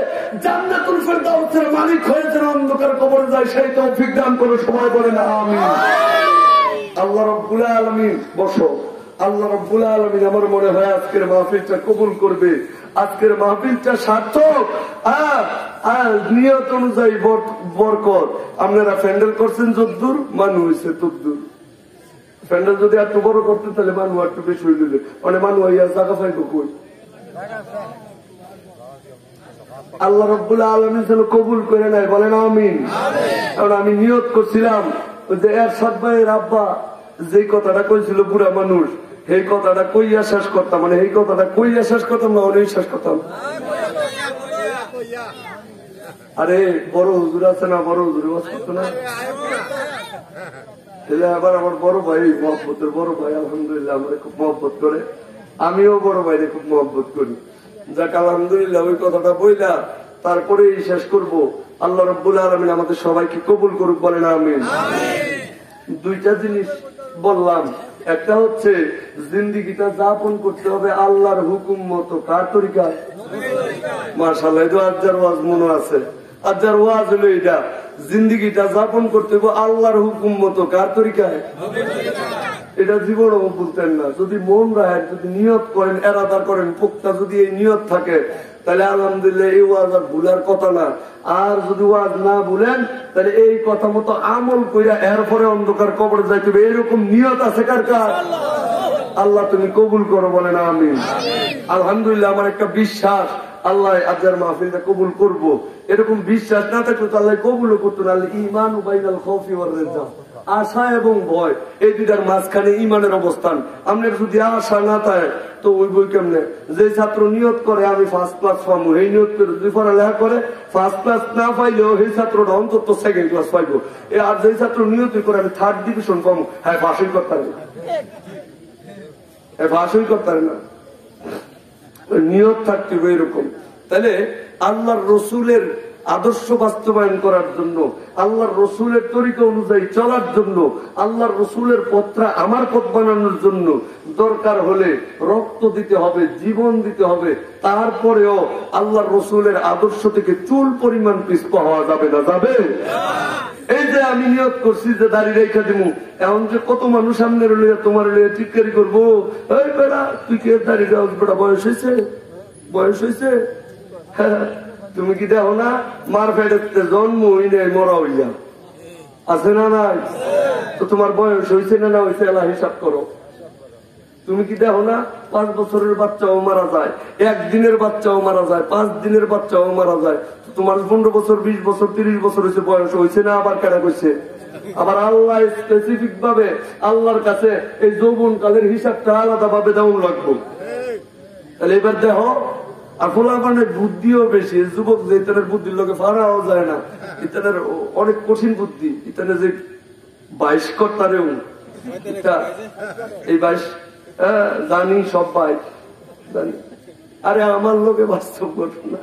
Speaker 1: জান্নাতুল ফেরদাউসের মালিক হয়েছে, অন্ধকার কবরে যায় সেই তৌফিক দান করে সবাই বলেন আমিন। আল্লাহ রাব্বুল আলামিন, বসো। আল্লাহ রাব্বুল আলামিন আমার মনে হয় আজকের মাহফিলটা কবুল করবে। আজকের মাহফিলটা সার্থক। নিয়ত অনুযায়ী বরকত। আপনারা প্যান্ডেল করছেন যদ্দূর, মানুষ হয়েছে তদ্দূর। প্যান্ডেল যদি একটু বড় করতে তাহলে মানুষ একটু বেশি হয়ে দিলে, মানে মানুষ হইয়া জায়গা পাইব কই। আল্লাহ রাব্বুল আলামিন যেন কবুল করে নেয়, বলেন আমিন। কারণ আমি নিয়ত করছিলাম যে এরশাদ ভাইয়ের আব্বা যে কথাটা কইছিল বুড়া মানুষ, এই কথাটা কইয়া শেষ করতাম, মানে এই কথাটা কইয়া শেষ করতাম না, অনেক শেষ করতাম। আরে বড় হুজুর আছে না, বড় হুজুর ওয়াজ করতো না, আবার আমার বড় ভাই মহব্বতের বড় ভাই, আলহামদুলিল্লাহ আমরা খুব মহব্বত করে, আমিও বড় ভাইরে খুব মহব্বত করি। যাক আলহামদুলিল্লাহ, ওই কথাটা বইলা তারপরে শেষ করব। আল্লাহ রাব্বুল আলামিন আমাদের সবাইকে কবুল করুক, বলেন আমিন। দুইটা জিনিস বললাম, একটা হচ্ছে জিন্দিগিটা যাপন করতে হবে আল্লাহর হুকুম মতো। কার তরিকায়? মাশাআল্লাহ, এটা আজ্জার ওয়াজ মনে আছে। আজ্জার ওয়াজ হলো এটা, জিন্দিগিটা যাপন করতে হবে আল্লাহর হুকুম মতো। কার তরিকায়? এটা জীবনও বলতেন না। যদি মন রাখেন, যদি নিয়ত করেন, এরাদা করেন, পোক্তা যদি এই নিয়ত থাকে, তাহলে আলহামদুলিল্লাহ এই ওয়াজ আর ভুলার কথা না। আর যদি ওয়াজ না ভুলেন, তাহলে এই কথা মতো আমল কইরা এরপরে অন্ধকার কবরে যাইতে হবে, এরকম নিয়ত আছে কার কার? আল্লাহ তুমি কবুল করো, বলেন আমিন। আলহামদুলিল্লাহ, আমার একটা বিশ্বাস আল্লাহ আজকের মাহফিলটা কবুল করবো। এরকম বিশ্বাস না থাকলে তো আল্লাহ কবুলও করতো না। ঈমান বাইনাল খাউফি ওয়ার রিজা, আশা এবং ভয়, এই দুইটার মাঝখানে ইমানের অবস্থান। আপনার যদি আশা না থাকে তো ওই বই কেমনে? যে ছাত্র নিয়ত করে আমি ফার্স্ট ক্লাস পাবো, এই নিয়ত করে যদি পড়ালেখা করে ফার্স্ট ক্লাস না পাইলেও সেই ছাত্রটা অন্তত সেকেন্ড ক্লাস পাইবো। আর যে ছাত্র নিয়ত করে আমি থার্ড ডিভিশন পাবো, হ্যাঁ ভাষণ করতে পারে না, ভাষণ করতে পারে না। নিয়ত থাকতে হবে এরকম। তাহলে আল্লাহর রসুলের আদর্শ বাস্তবায়ন করার জন্য, আল্লাহর রসুলের তরিকা অনুযায়ী চলার জন্য, আল্লাহর রসুলের পথটা আমার পথ বানানোর জন্য দরকার হলে রক্ত দিতে হবে, জীবন দিতে হবে। তারপরেও আল্লাহর রসুলের আদর্শ থেকে চুল পরিমাণ পিছপা হওয়া যাবে না, যাবে? এই যে আমি নিয়ত করছি যে দাঁড়িয়ে রেখা দিব, এখন যে কত মানুষ সামনে রইয়া তোমার লইয়া টিটকারি করবো, এই বেড়া তুই কে দাঁড়িয়ে যাও, বেড়া বয়স হয়েছে, বয়স হয়েছে। হ্যাঁ, তুমি কি দেখো না মার ফেটে জন্ম হই নাই, মরা হইয়া আছে না নাই? তো তোমার বয়স হয়েছে না হয়েছে এলা হিসাব করো। তুমি কি দেখো না 5 বছরের বাচ্চাও মারা যায়, 1 দিনের বাচ্চাও মারা যায়, 5 দিনের বাচ্চাও মারা যায়। তোমার 15 বছর 20 বছর 30 বছর হয়েছে, বয়স হয়েছে না? আবার কেনা করছে। আবার আল্লাহ স্পেসিফিক ভাবে আল্লাহর কাছে এই যৌবন কালের হিসাবটা আলাদা ভাবে দেওয়া লাগবো। তাহলে এবার দেখো, আর ফলাফলের বুদ্ধিও বেশি। যুবক যে ইতানের বুদ্ধির লোকে ফারাও যায় না, ইতানের অনেক কঠিন বুদ্ধি। ইতানে যে 22 কর্তারেও এই 22 জানি, সব 22 জানি। আরে আমার লোকে বাস্তব ঘটনা,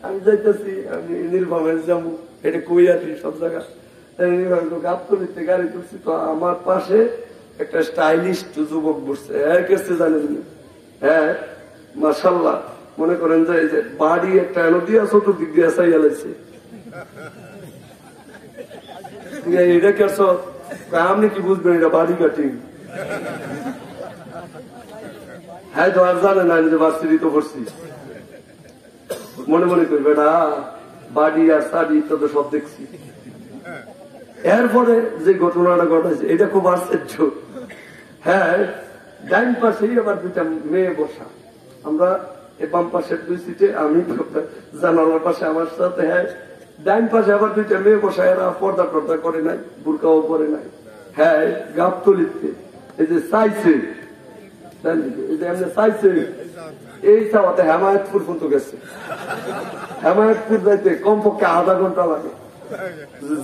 Speaker 1: আমি যাইতেছি, আমি নীলফামারী যাবো, এটা কই আছি সব জায়গা গাবতলিতে গাড়ি করছি, তো আমার পাশে একটা স্টাইলিশ যুবক বসছে। কাছে জানেন, হ্যাঁ মাশাআল্লাহ, মনে করেন যে এই যে বাড়ি একটা নদী আছে, চতুর্দিক দিয়ে চাইয়া লাগছে। এটা কি আপনি কি বুঝবেন? এটা বাড়ি কাটিং। হ্যাঁ, তো আর জানে না যে ভার্সিটি তো পড়ছি, মনে মনে করবে না বাড়ি আর শাড়ি তো সব দেখছি। এরপরে যে ঘটনাটা ঘটেছে এটা খুব আশ্চর্য। হ্যাঁ, ডাইন পাশেই আবার 2টা মেয়ে বসা। আমরা বাম পাশের 2 সিটে, আমি জানালার পাশে আমার সাথে। হ্যাঁ, ডাইন পাশে আবার 2টা মেয়ে বসা, এরা পর্দা টর্দা করে নাই, বুরকাও করে নাই। হ্যাঁ, গাবতলিতে এই যে চাইছে, এই যে এমনি চাইছে, এই চাওয়াতে হেমায়তপুর পর্যন্ত গেছে। হেমায়তপুর যাইতে কমপক্ষে আধা ঘন্টা লাগে।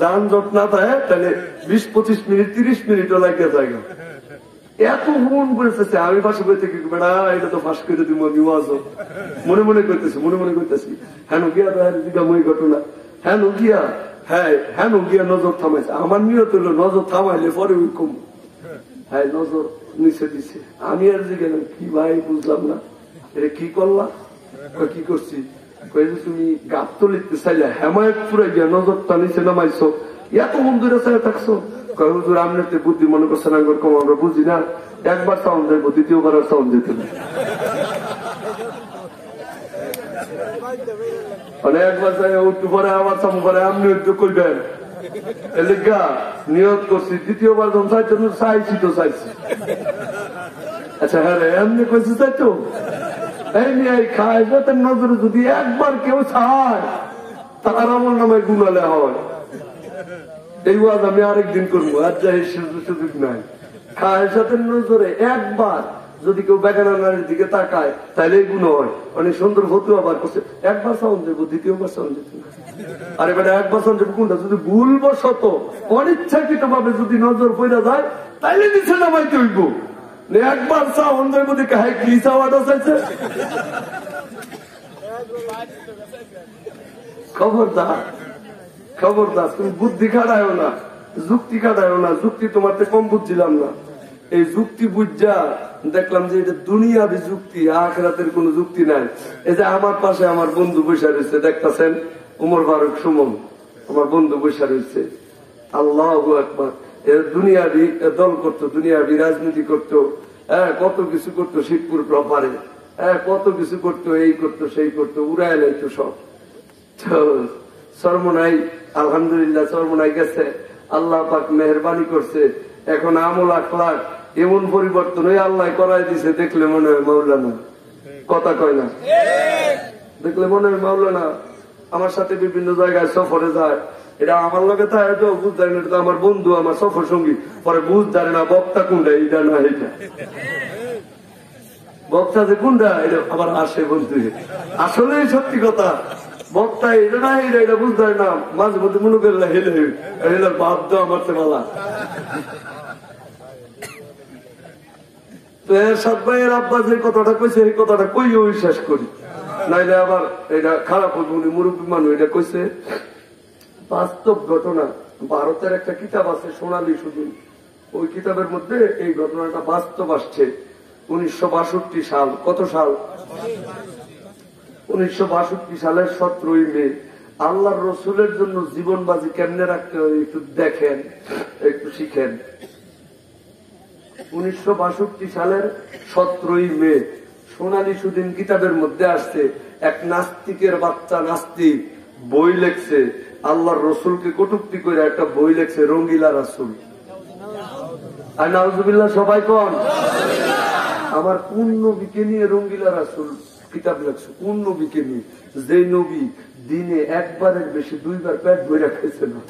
Speaker 1: যানজট না থাকে তাহলে 20-25 মিনিট 30 মিনিটও লাগে জায়গা। এত মন করেছে, আমি পাশে বইতে কি বেড়া এটা তো ফাঁস করে দিব, মনে মনে করতেছি, মনে মনে করতেছি। হ্যাঁ গিয়া দিঘাময়ী ঘটনা, হ্যাঁ গিয়া, হ্যাঁ গিয়া নজর থামাইছে। আমার নিয়ত হলো নজর থামাইলে পরে ওই কম। হ্যাঁ, নজর নিচে দিছে। আমি আর যে গেলাম, কি ভাই বুঝলাম না, এটা কি করলা? কি করছি? তুমি গাবতলিতে চাইলে হেমায়তপুরে গিয়া নজরটা নিচে নামাইছো, এত বন্ধুরা চাই থাকছো। হুজুর আপনার বুদ্ধি মনে করছেন, কম আমরা বুঝি না, একবার সাউন্ড যাইব, দ্বিতীয়বার আর সাউন্ড যেত না। মানে একবার যাই উঠতে পরে আবার সামু পরে আপনি উদ্যোগ করবেন, নিয়ত করছি। দ্বিতীয়বার যখন চাইতো চাইছি তো চাইছি। আচ্ছা হ্যাঁ রে, এমনি কইছি চাইতো এই খায় যাতে নজরে যদি একবার কেউ চায় তার আমার নামে গুনালে হয়। এই ওয়াজ আমি আরেকদিন করবো, আর যাই সুযোগ নাই। খায় সাথে নজরে একবার যদি কেউ বেগানা নারীর দিকে তাকায় তাহলে এই গুণ হয়। অনেক সুন্দর হতো আবার করছে, একবার সাউন্ড দেবো, দ্বিতীয়বার সাউন্ড যেত না। আরে বেটা একবার সাউন্ড দেবো কোনটা? যদি ভুলবশত অনিচ্ছাকৃত ভাবে যদি নজর পড়া যায় তাইলে নিচে নামাইতে হইব। একবার সাউন্ড দেবো দেখে হ্যাঁ কি চাওয়াটা চাইছে। খবরদার খবরদার, তুমি বুদ্ধি খাটায়ও না, যুক্তি খাটায়ও না। যুক্তি তোমার কম বুঝছিলাম না, এই যুক্তি বুঝা দেখলাম যে এটা দুনিয়াবি যুক্তি, আখিরাতের কোন যুক্তি নাই। এই যে আমার পাশে আমার বন্ধু বসে রয়েছে, দেখতেছেন উমর ফারুক সুমন, আমার বন্ধু বসে রয়েছে। আল্লাহু আকবার। দুনিয়াবি দল করতো, দুনিয়াবি রাজনীতি করতো, কত কিছু করতো, শিবপুর প্রপারে কত কিছু করতো, এই করতো সেই করতো, উড়ায় লাইতো সব। সর্বনাই আলহামদুলিল্লাহ সর্বনাই গেছে, আল্লাহ পাক মেহরবানি করছে। এখন আমল আখলাক এমন পরিবর্তন হয়ে আল্লাহ করাই দিছে, দেখলে মনে হয় মাওলানা। কথা কয় না, দেখলে মনে হয় মাওলানা। আমার সাথে বিভিন্ন জায়গায় সফরে যায়, এটা আমার লগে তা এটাও বুঝ যায় না, এটা আমার বন্ধু, আমার সফর সঙ্গী। পরে বুঝ যায় না বক্তা কোনটা, এইটা না এটা বক্তা যে কোনটা, এটা আবার আসে বন্ধু। আসলে সত্যি কথা, বক্তা এটা না এটা বুঝ যায় না। মাঝে মধ্যে মনে করলে হেলে হেলে বাদ দেওয়া মারতে পালা। তো এরশাদ ভাইয়ের আব্বা যে কথাটা কইছে, এই কথাটা কইও বিশ্বাস করি, নাইলে আবার এটা খারাপ হবে। উনি মুরব্বী মানুষ, এটা কইছে বাস্তব ঘটনা। ভারতের একটা কিতাব আছে সোনালী সুদিন, ওই কিতাবের মধ্যে এই ঘটনাটা বাস্তব আসছে। 1962 সাল, কত সাল? 1962 সালের 17 মে। আল্লাহর রসুলের জন্য জীবন বাজি কেমনে রাখতে হয় একটু দেখেন, একটু শিখেন। 1962 সালের 17 মে সোনালী সুদিন কিতাবের মধ্যে আসছে, এক নাস্তিকের বাচ্চা নাস্তিক বই লেখছে, আল্লাহর রসুলকে কটূক্তি করে একটা বই লেখছে, রঙ্গিলা রাসূল। আর নাউজুবিল্লাহ সবাই কোন? আমার কোন নবীকে নিয়ে রঙ্গিলা রাসূল কিতাব লেখছে? কোন নবীকে নিয়ে? যে নবী দিনে একবারের বেশি 2 বার পেট ভরে খাইছে না।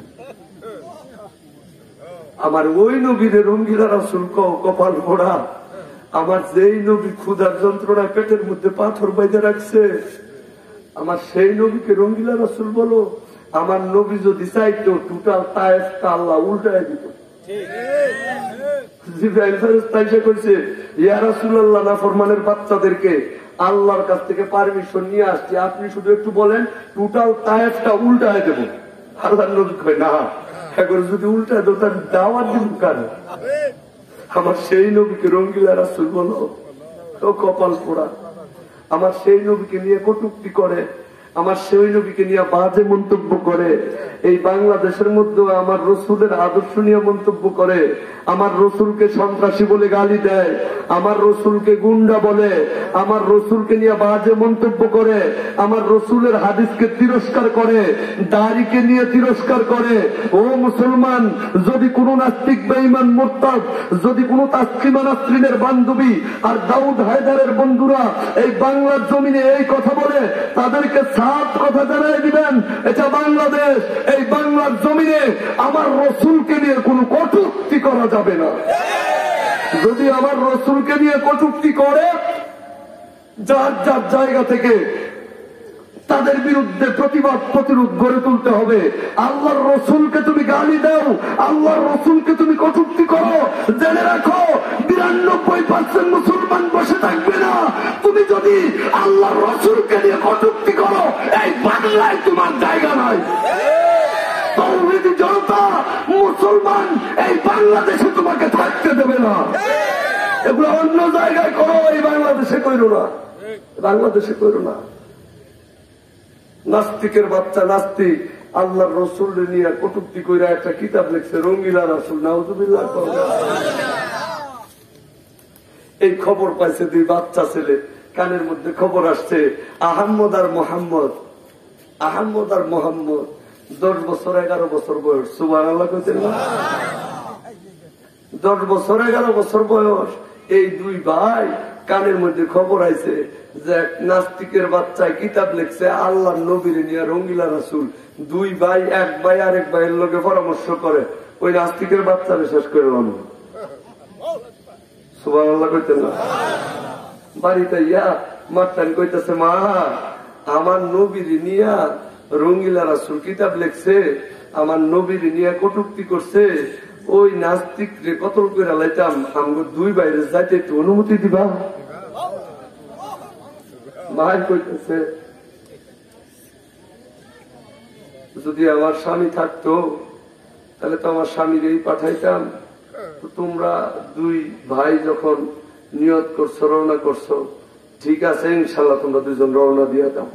Speaker 1: আমার ওই নবীরে রঙ্গিলা রাসূল কপাল পোড়া। আমার যেই নবী ক্ষুধার যন্ত্রণায় পেটের মধ্যে পাথর বাইধে রাখছে, আমার সেই নবীকে রঙ্গিলা রাসূল বলো? আমার নবী যদি চাইতো টোটাল তায়েফটা আল্লাহ উল্টায় দিত। জিবরাইল ফেরেশতা এসে কইছে, ইয়া রাসূলুল্লাহ, নাফরমানের বাচ্চাদেরকে আল্লাহর কাছ থেকে পারমিশন নিয়ে আসছি, আপনি শুধু একটু বলেন টোটাল তায়েফটা উল্টায় দেব। আল্লাহর নবী কয়, না, এখন যদি উল্টায় দেব তার দাওয়াত দিব কেন? আমার সেই নবীকে রঙ্গিলা রাসূল বলো? তো কপাল পোড়া। আমার সেই নবীকে নিয়ে কটূক্তি করে, আমার সেই নবীকে নিয়ে বাজে মন্তব্য করে, এই বাংলাদেশের মধ্যে আমার রসুলের আদর্শ নিয়ে মন্তব্য করে, আমার রসুলকে সন্ত্রাসী বলে গালি দেয়, আমার রসুলকে গুন্ডা বলে, আমার রসুলকে নিয়ে বাজে মন্তব্য করে, আমার রসুলের হাদিসকে তিরস্কার করে, দাড়িকে নিয়ে তিরস্কার করে। ও মুসলমান, যদি কোন নাস্তিক বেঈমান মুরতাদ, যদি কোন তাসলিমা নাসরিনের বান্ধবী আর দাউদ হায়দারের বন্ধুরা এই বাংলার জমিনে এই কথা বলে, তাদেরকে সাত কথা জানাই দিবেন, এটা বাংলাদেশ। এই বাংলার জমিনে আমার রসুলকে নিয়ে কোন কটূক্তি করা যাবে না। যদি আমার রসুলকে নিয়ে কটূক্তি করে, যার যার জায়গা থেকে তাদের বিরুদ্ধে প্রতিবাদ প্রতিরোধ গড়ে তুলতে হবে। আল্লাহর রসুলকে তুমি গালি দাও, আল্লাহর রসুলকে তুমি কটূক্তি করো, জেনে রাখো 92% মুসলমান বসে থাকবে না। তুমি যদি আল্লাহর রসুলকে নিয়ে কটূক্তি করো, এই বাংলায় তোমার জায়গা নাই। তৌহিদি জনতা মুসলমান এই বাংলাদেশে তোমাকে থাকতে দেবে না। এগুলো অন্য জায়গায় করো, এই বাংলাদেশে করো না, বাংলাদেশে করো না। নাস্তিকের বাচ্চা নাস্তিক আল্লাহর রসুল নিয়ে কটূক্তি করে একটা কিতাব লিখছে, রঙ্গিলা রাসূল। নাউযুবিল্লাহ। এই খবর পাইছে 2 বাচ্চা ছেলে, কানের মধ্যে খবর আসছে, আহম্মদ আর মোহাম্মদ, আহম্মদ আর মোহাম্মদ 10 বছর 11 বছর বয়স। সুবহানাল্লাহ কইতেন না? 10 বছর 11 বছর বয়স এই 2 ভাই কানের মধ্যে খবর আইছে যে নাস্তিকের বাচ্চায় কিতাব লিখছে আল্লাহর নবীর নিয়ে রঙ্গিলা রাসূল। 2 ভাই, এক ভাই আরেক ভাইয়ের লোকে পরামর্শ করে ওই নাস্তিকের বাচ্চারে শেষ করে দিলাম। সুবহানাল্লাহ কইতেন না? বাড়িতে ইয়া মারতান কইতেছে, মা আমার নবীর নিয়া রঙ্গিলা রাসূল কিতাব লিখছে, আমার নবীর নিয়ে কটূক্তি করছে, ওই নাস্তিক রে কতল করে লাইতাম, আমাকে 2 বাইরে যাইতে একটু অনুমতি দিবা? মায়ের কইতেছে যদি আমার স্বামী থাকতো তাহলে তো আমার স্বামীরই পাঠাইতাম। তো তোমরা দুই ভাই যখন নিয়ত করছো, রওনা করছো, ঠিক আছে ইনশাল্লাহ তোমরা দুজন রওনা দিয়ে দাও।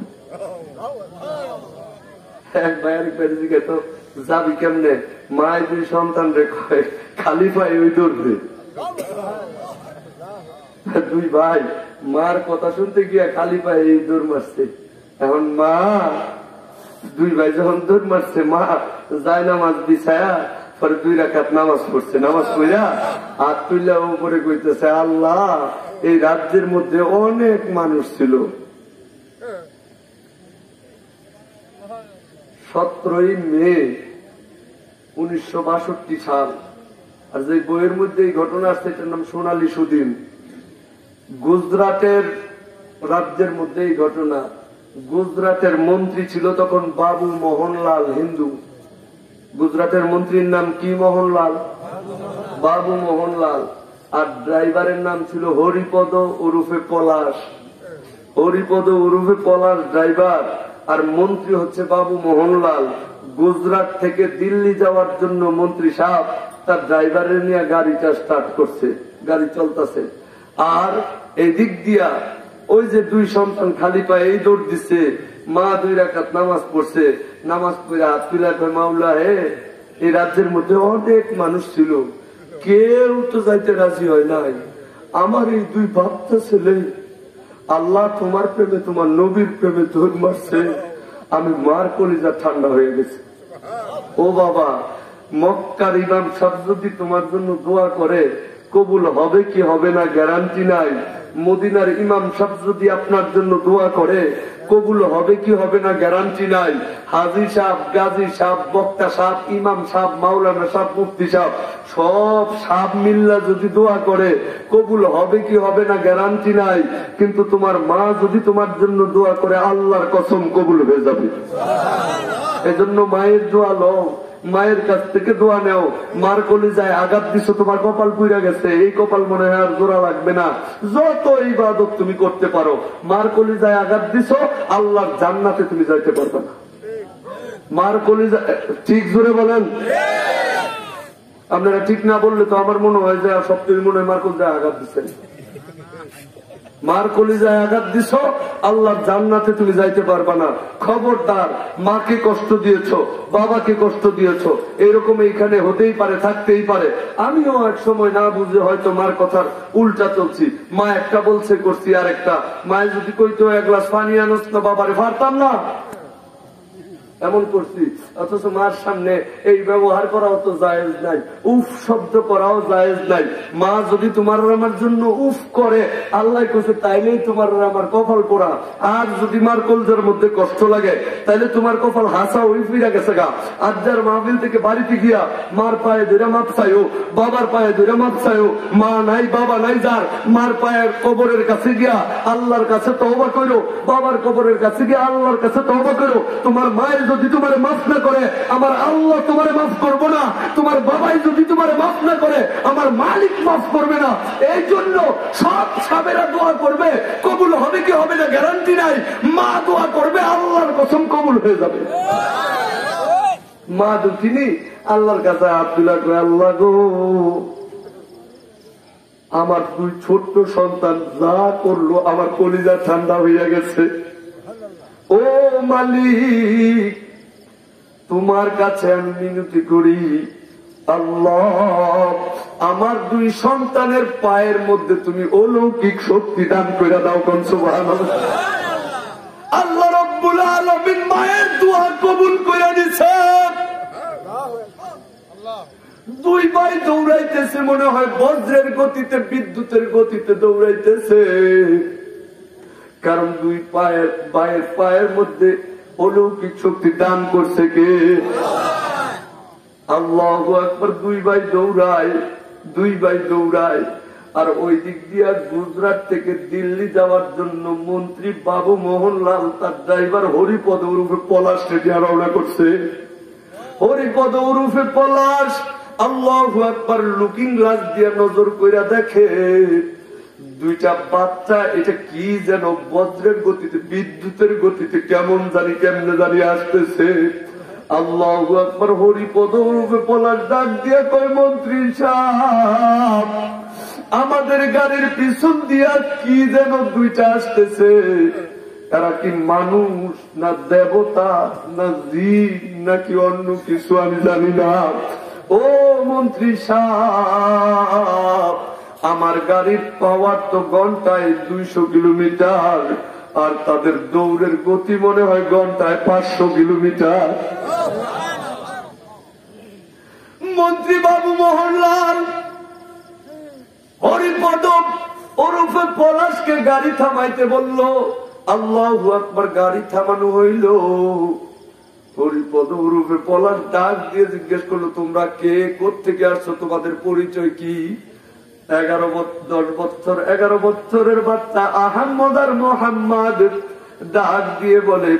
Speaker 1: এক ভাই আরেক ভাই দিকে তো যাবি কেমনে? মায়ের দুই সন্তান রে খালি পায়ে ওই দৌড়বে। দুই ভাই মার কথা শুনতে গিয়া খালি পায়ে এই দৌড় মারছে। এখন মা দুই ভাই যখন দৌড় মারছে, মা যায় নামাজ বিছায়া পরে 2 রাকাত নামাজ পড়ছে। নামাজ পড়া হাত তুইলা উপরে কইতেছে, আল্লাহ এই রাজ্যের মধ্যে অনেক মানুষ ছিল, 17ই মে 1962 সাল। আর যে বইয়ের মধ্যে এই ঘটনা আসছে এটার নাম সোনালী সুদিন। গুজরাটের রাজ্যের মধ্যে এই ঘটনা। গুজরাটের মন্ত্রী ছিল তখন বাবু মোহনলাল হিন্দু। গুজরাটের মন্ত্রীর নাম কি? মোহনলাল, বাবু মোহনলাল। আর ড্রাইভারের নাম ছিল হরিপদ ওরফে পলাশ। হরিপদ ওরফে পলাশ ড্রাইভার, আর মন্ত্রী হচ্ছে বাবু মোহনলাল। গুজরাট থেকে দিল্লি যাওয়ার জন্য মন্ত্রী সাহেব তার ড্রাইভারের নিয়ে গাড়িটা স্টার্ট করছে, গাড়ি চলতেছে। আর এই দিক দিয়া ওই যে দুই সন্তান খালি পায়ে এই দৌড় দিচ্ছে, মা 2 রাকাত নামাজ পড়ছে। নামাজ পড়ে হাত তুলে কয়, মাওলা হে এই রাজ্যের মধ্যে অনেক মানুষ ছিল, কেউ তো যাইতে রাজি হয় নাই। আমার এই 2 বাচ্চা ছেলে আল্লাহ তোমার প্রেমে, তোমার নবীর প্রেমে দৌড় মারছে, আমি মার কলিজা ঠান্ডা হয়ে গেছে। ও বাবা, মক্কার ইমাম সাহেব যদি তোমার জন্য দোয়া করে কবুল হবে কি হবে না গ্যারান্টি নাই। মদিনার ইমাম সাহেব যদি আপনার জন্য দোয়া করে কবুল হবে কি হবে না গ্যারান্টি নাই। হাজি সাহেব, গাজী সাহেব, বক্তা সাহেব, ইমাম সাহেব, মাওলানা সাহেব, মুফতি সাহেব, সব সাহেব মিল্লা যদি দোয়া করে কবুল হবে কি হবে না গ্যারান্টি নাই। কিন্তু তোমার মা যদি তোমার জন্য দোয়া করে আল্লাহর কসম কবুল হয়ে যাবে। এজন্য মায়ের দোয়া লও, মায়ের কাছ থেকে দোয়া নেও। মার কলিজায় আঘাত দিছো, তোমার কপাল পুইরা গেছে, এই কপাল মনে হয় আর জোড়া লাগবে না। যত ইবাদত তুমি করতে পারো, মার কলিজায় আঘাত দিছো, আল্লাহর জান্নাতে তুমি যাইতে পারবে না। মার কলিজা ঠিক জোরে বলেন। আপনারা ঠিক না বললে তো আমার মনে হয় যে সবচেয়ে মনে হয় মার কলিজায় আঘাত দিচ্ছেন। মার কলিজায় আঘাত দিছ, আল্লাহর জান্নাতে তুমি যাইতে পারবা না। খবরদার, মাকে কষ্ট দিয়েছ, বাবাকে কষ্ট দিয়েছ, এরকম এইখানে হতেই পারে, থাকতেই পারে। আমিও এক সময় না বুঝে হয়তো মার কথার উল্টা চলছি। মা একটা বলছে করছি আর একটা। মায়ে যদি কইতো 1 গ্লাস পানি আনস না, বাবারে পারতাম না, এমন করছি। অথচ মার সামনে এই ব্যবহার করাও তো জায়েজ নাই, উফ শব্দ করাও জায়েজ নাই। মা যদি তোমার আমার জন্য উফ করে, আল্লাহ কইছে তাইলেই তোমার আমার কপাল পোড়া। আর যদি মার কলজার মধ্যে কষ্ট লাগে তাইলে তোমার কপাল হাসা ওই ফিরা গেছে গা। আর যার মাহফিল থেকে বাড়িতে গিয়া মার পায়ে ধরে মাপ চাইও, বাবার পায়ে ধরে মাপ চাইও, মা নাই বাবা নাই যার, মার পায়ের কবরের কাছে গিয়া আল্লাহর কাছে তওবা করো, বাবার কবরের কাছে গিয়া আল্লাহর কাছে তওবা করো। তোমার মায়ের যদি তোমার মাফ না করে, আমার আল্লাহ তোমার মাফ করবো না। তোমার বাবাই যদি তোমার মাফ না করে, আমার মালিক মাফ করবে না। এই জন্য সব সাবেরা দোয়া করবে, কবুল হবে কি হবে না গ্যারান্টি নাই। মা দোয়া করবে, আল্লাহর কসম কবুল হয়ে যাবে। মা দুঃখিনী আল্লাহর কাছে আব্দুল্লাহ করে, আল্লাহ গো আমার 2 ছোট্ট সন্তান যা করলো আমার কলিজা ঠান্ডা হইয়া গেছে। ও মালিক, তোমার কাছে আমি মিনতি করি, আল্লাহ আমার 2 সন্তানের পায়ের মধ্যে তুমি অলৌকিক শক্তি দান করে দাও। কোন সুবহানাল্লাহ। আল্লাহ রাব্বুল আলামিন মায়ের দোয়া কবুল করে দিয়েছেন। 2 ভাই দৌড়াইতেছে, মনে হয় বজ্রের গতিতে, বিদ্যুতের গতিতে দৌড়াইতেছে। কারণ 2 ভাইয়ের পায়ের মধ্যে অলৌকিক শক্তি দান করছে কে? আল্লাহু আকবার। 2 ভাই দৌড়ায়, 2 ভাই দৌড়ায়। আর ওই দিক দিয়া গুজরাট থেকে দিল্লি যাওয়ার জন্য মন্ত্রী বাবু মোহনলাল তার ড্রাইভার হরিপদ ওরফে পলাশ রেডিয়া রওনা করছে। হরিপদ ওরফে পলাশ আল্লাহু আকবার লুকিং গ্লাস দিয়ে নজর কইরা দেখে 2টা বাচ্চা, এটা কি যেন বজ্রের গতিতে, বিদ্যুতের গতিতে কেমন জানি কেমনে জানি আসতেছে। আল্লাহু আকবার। হরিপদ রূপে পলাশ ডাক দিয়ে কয়, মন্ত্রী সাহেব, আমাদের গাড়ির পিছন দিয়া কি যেন দুইটা আসতেছে, তারা কি মানুষ না দেবতা না জিন নাকি অন্য কিছু আমি জানি না। ও মন্ত্রী সাহেব, আমার গাড়ির পাওয়ার তো ঘন্টায় 200 কিলোমিটার, আর তাদের দৌড়ের গতি মনে হয় ঘন্টায় 500 কিলোমিটার। মন্ত্রী বাবু মোহনলাল হরিপদ ওরফে পলাশকে গাড়ি থামাইতে বলল। আল্লাহু আকবার। গাড়ি থামানো হইল। হরিপদ ওরফে পলাশ ডাক দিয়ে জিজ্ঞেস করলো, তোমরা কে, কোত্থেকে আসছো, তোমাদের পরিচয় কি? 11 বছরের বাচ্চা আহমদ আর মোহাম্মদ ডাক দিয়ে বলে,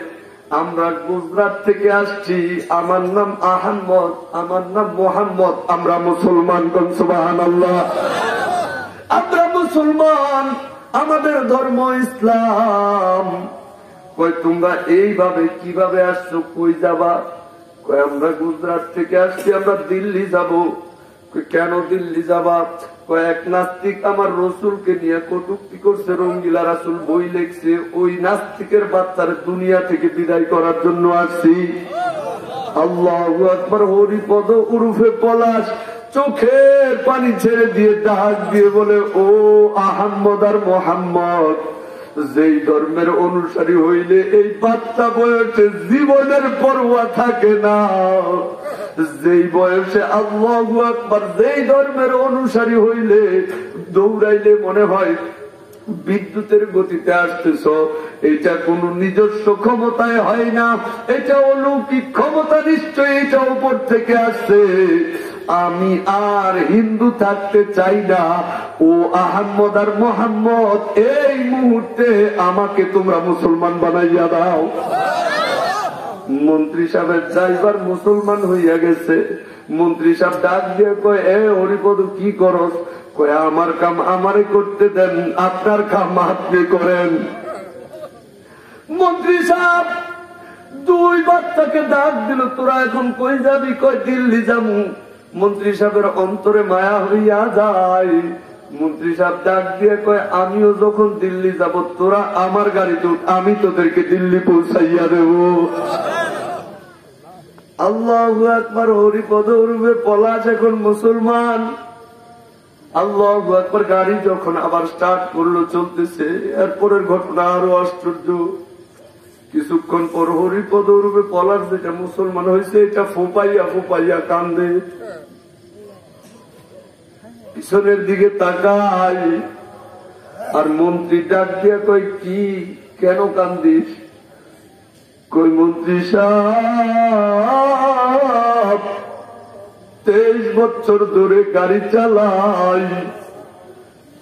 Speaker 1: আমরা গুজরাট থেকে আসছি, আমার নাম আহমদ, আমার নাম মোহাম্মদ, আমরা মুসলমান। সুবহানাল্লাহ। আমরা মুসলমান, আমাদের ধর্ম ইসলাম। কই তোমরা এইভাবে কিভাবে আসছো, কই যাবা? কই আমরা গুজরাট থেকে আসছি, আমরা দিল্লি যাব। কেন দিল্লি যাবা? কয়েক নাস্তিক আমার রসুলকে নিয়ে কটূক্তি করছে, রঙ্গিলা রাসুল বই লিখছে, ওই নাস্তিকের বাচ্চার দুনিয়া থেকে বিদায় করার জন্য আসছি। আল্লাহু আকবার। হরিপদ উরুফে পলাশ চোখের পানি ছেড়ে দিয়ে ডাক দিয়ে বলে, ও আহম্মদ আর মোহাম্মদ, যেই ধর্মের অনুসারী হইলে এই বাচ্চা বয়সে জীবনের পরোয়া থাকে না, যেই বয়সে আল্লাহু আকবার, যেই ধর্মের অনুসারী হইলে দৌড়াইলে মনে হয় বিদ্যুতের গতিতে আসতেছ, এটা কোন নিজস্ব ক্ষমতায় হয় না, এটা অলৌকিক ক্ষমতা, নিশ্চয়ই এটা উপর থেকে আসছে। আমি আর হিন্দু থাকতে চাই না। ও আহম্মদ আর মোহাম্মদ, এই মুহূর্তে আমাকে তোমরা মুসলমান বানাইয়া দাও। মন্ত্রী সাহেবের ড্রাইভার মুসলমান হইয়া গেছে। মন্ত্রী সাহেব ডাক দিয়ে কয়, এ হরিপদ কি করস? কয়, আমার কাম আমারে করতে দেন, আপনার কাম আপনি করেন। মন্ত্রী সাহেব 2 বাচ্চাকে ডাক দিল, তোরা এখন কই যাবি? কয়, দিল্লি যাবো। মন্ত্রী সাহেবের অন্তরে মায়া হইয়া যায়। মন্ত্রী সাহেব ডাক দিয়ে কয়, আমিও যখন দিল্লি যাব, তোরা আমার গাড়িতে উঠ, আমি তোদেরকে দিল্লি পৌঁছাইয়া দেব। আল্লাহু আকবার। হরিপদ উরুফে পলাশ এখন মুসলমান। আল্লাহু আকবার। গাড়ি যখন আবার স্টার্ট করলো, চলতেছে, এরপরের ঘটনা আরো আশ্চর্য। কিছুক্ষণ পর হরিপদ উরুফে পলাশ যেটা মুসলমান হয়েছে, এটা ফোপাইয়া ফোপাইয়া কান্দে। পিছনের দিকে তাকাই, আর মন্ত্রী ডাক দিয়া কই, কি, কেন কান্দিস? কই, মন্ত্রী সাহেব 23 বছর ধরে গাড়ি চালাই,